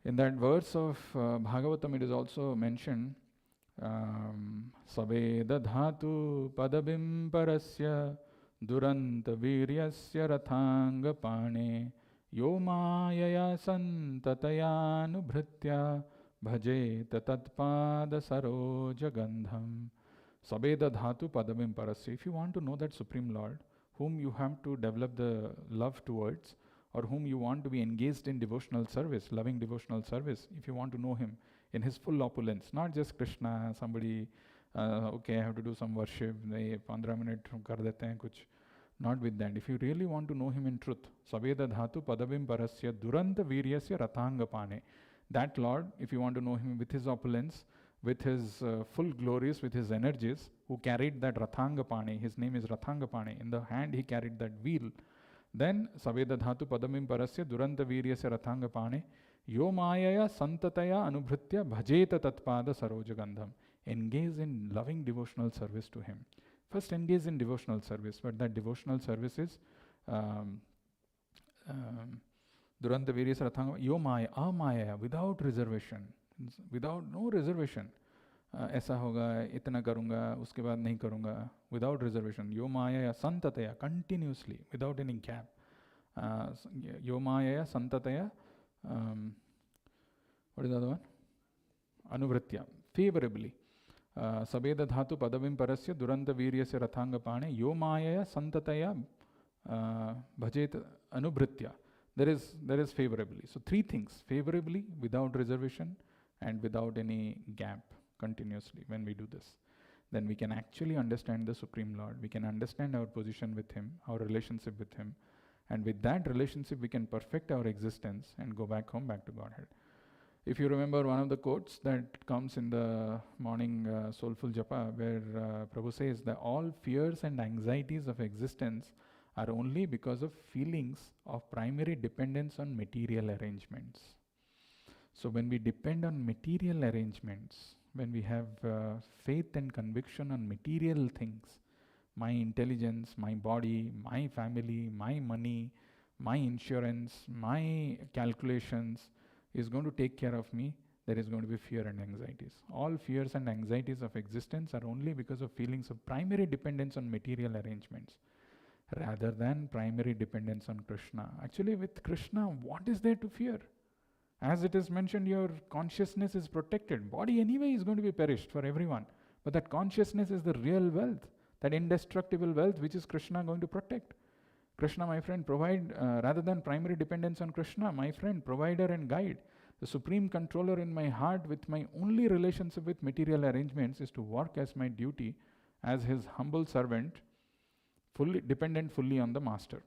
In that verse of Bhagavatam, it is also mentioned, Sabeda dhatu padabim parasya duranta viryasya rathanga pane yo mayaya santatayanu bhaje tatpada saroja gandham. Sabeda dhatu padabim parasya. If you want to know that Supreme Lord, whom you have to develop the love towards, or whom you want to be engaged in devotional service, loving devotional service, if you want to know Him in His full opulence, not just Krishna, somebody, okay, I have to do some worship, 15 minutes kar dete hain kuch. Not with that. If you really want to know Him in truth, Sabeda dhatu padabim parasya duranta viryasya rathanga pane. That Lord, if you want to know Him with His opulence, with His full glories, with His energies, who carried that rathanga pane, His name is Rathanga pane, in the hand He carried that wheel. Then, Sabeda dhatu padamim parasya duranta viryasya rathanga pane, yo mayaya santataya anubhritya bhajeta tatpada saroja gandham. Engage in loving devotional service to Him. First engage in devotional service, but that devotional service is duranta viryasya rathanga, yo maya, amaya, without reservation, without no reservation. ऐसा होगा, इतना करूँगा, उसके बाद नहीं करूँगा, without reservation. Yo maya santataya, continuously, without any gap. Yo maya santataya, what is the other one? Anuvritya, favorably. Sabeda dhatu padavim parasya duranta viryasya rathanga pane, yo maya santataya bhajet anubhritya. There is favorably. So 3 things: favorably, without reservation, and without any gap. Continuously, when we do this, then we can actually understand the Supreme Lord. We can understand our position with Him, our relationship with Him, and with that relationship we can perfect our existence and go back home, back to Godhead. If you remember one of the quotes that comes in the morning soulful japa, where Prabhu says that all fears and anxieties of existence are only because of feelings of primary dependence on material arrangements. So when we depend on material arrangements, when we have faith and conviction on material things, my intelligence, my body, my family, my money, my insurance, my calculations is going to take care of me, there is going to be fear and anxieties. All fears and anxieties of existence are only because of feelings of primary dependence on material arrangements rather than primary dependence on Krishna. Actually, with Krishna, what is there to fear? As it is mentioned, your consciousness is protected. Body anyway is going to be perished for everyone. But that consciousness is the real wealth, that indestructible wealth which is Krishna going to protect. Krishna, my friend, rather than primary dependence on Krishna, my friend, provider and guide, the supreme controller in my heart with my only relationship with material arrangements is to work as my duty as his humble servant, fully dependent fully on the master.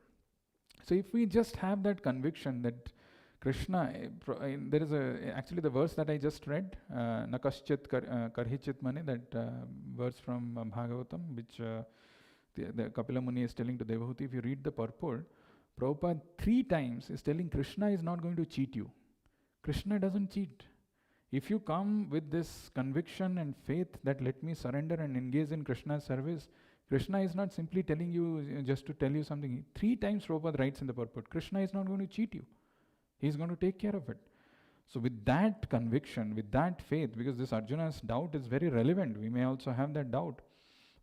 So if we just have that conviction that Krishna, there is actually the verse that I just read, Nakaschit Karhichit Mane, that verse from Bhagavatam, which the Kapila Muni is telling to Devahuti. If you read the purport, Prabhupada 3 times is telling Krishna is not going to cheat you. Krishna doesn't cheat. If you come with this conviction and faith that let me surrender and engage in Krishna's service, Krishna is not simply telling you just to tell you something. 3 times Prabhupada writes in the purport, Krishna is not going to cheat you. He is going to take care of it. So with that conviction, with that faith, because this Arjuna's doubt is very relevant, we may also have that doubt.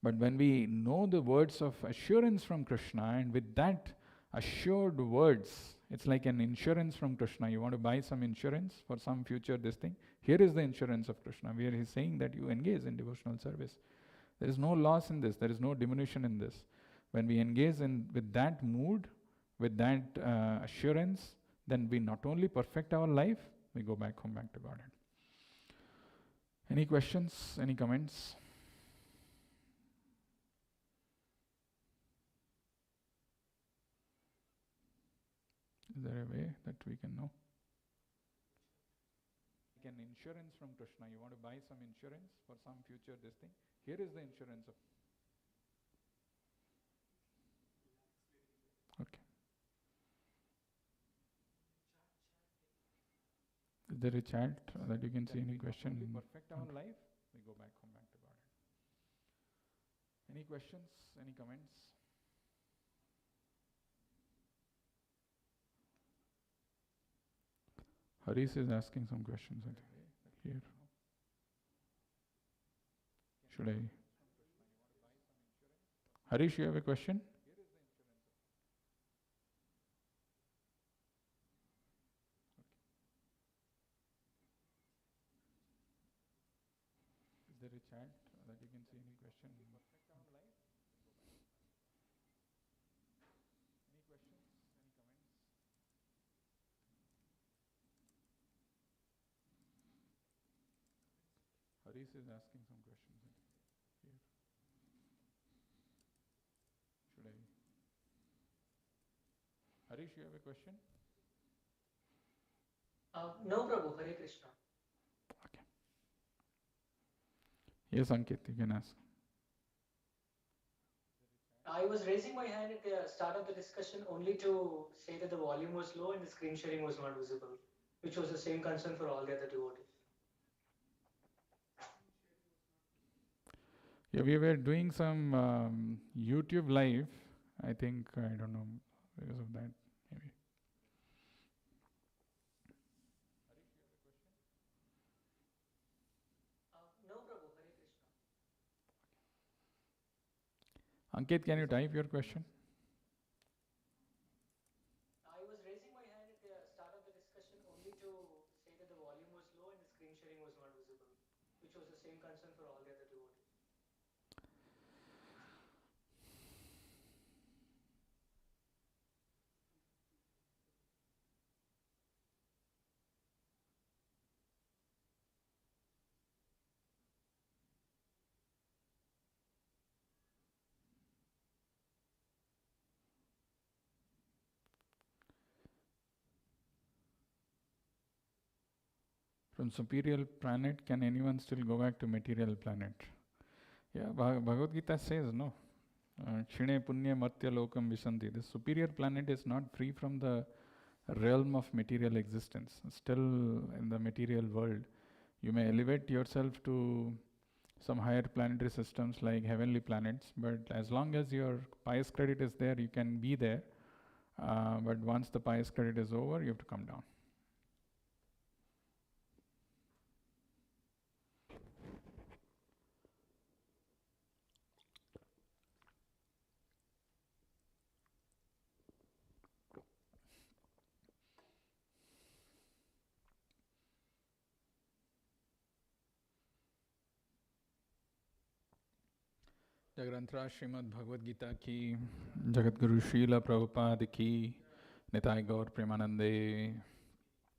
But when we know the words of assurance from Krishna, and with that assured words, it's like an insurance from Krishna. You want to buy some insurance for some future this thing. Here is the insurance of Krishna, where he's saying that you engage in devotional service. There is no loss in this. There is no diminution in this. When we engage with that mood, with that assurance, then we not only perfect our life, we go back home, back to Godhead. Any questions? Any comments? Is there a way that we can know? Like an insurance from Krishna. You want to buy some insurance for some future this thing. Here is the insurance of. Okay. Is there a chat that you can see any question? We perfect our life, we go back home, back to Godhead. Any questions? Any comments? Harish is asking some questions, I think, here. Should I? Harish, you have a question? Is there a chat that you can see any question? Any questions? Any comments? Harish is asking some questions here. Should I? Harish, you have a question? No, Prabhu. Hare Krishna. Okay. Yes, Ankit, you can ask. I was raising my hand at the start of the discussion only to say that the volume was low and the screen sharing was not visible, which was the same concern for all the other devotees. Yeah, we were doing some YouTube live. I think, I don't know, because of that, maybe. No, Prabhu. Hare Krishna. Ankit, can you type your question? I was raising my hand at the start of the discussion only to say that the volume was low and the screen sharing was not visible, which was the same concern for all the other devotees. From superior planet, can anyone still go back to material planet? Yeah, Bhagavad Gita says no. Kshine punya matya lokam vishanti. The superior planet is not free from the realm of material existence. Still in the material world. You may elevate yourself to some higher planetary systems like heavenly planets, but as long as your pious credit is there, you can be there. But once the pious credit is over, you have to come down. Jagrantha Srimad Bhagavad Gita ki, Jagat Guru Srila Prabhupada ki, Nitai Gaur Premanande.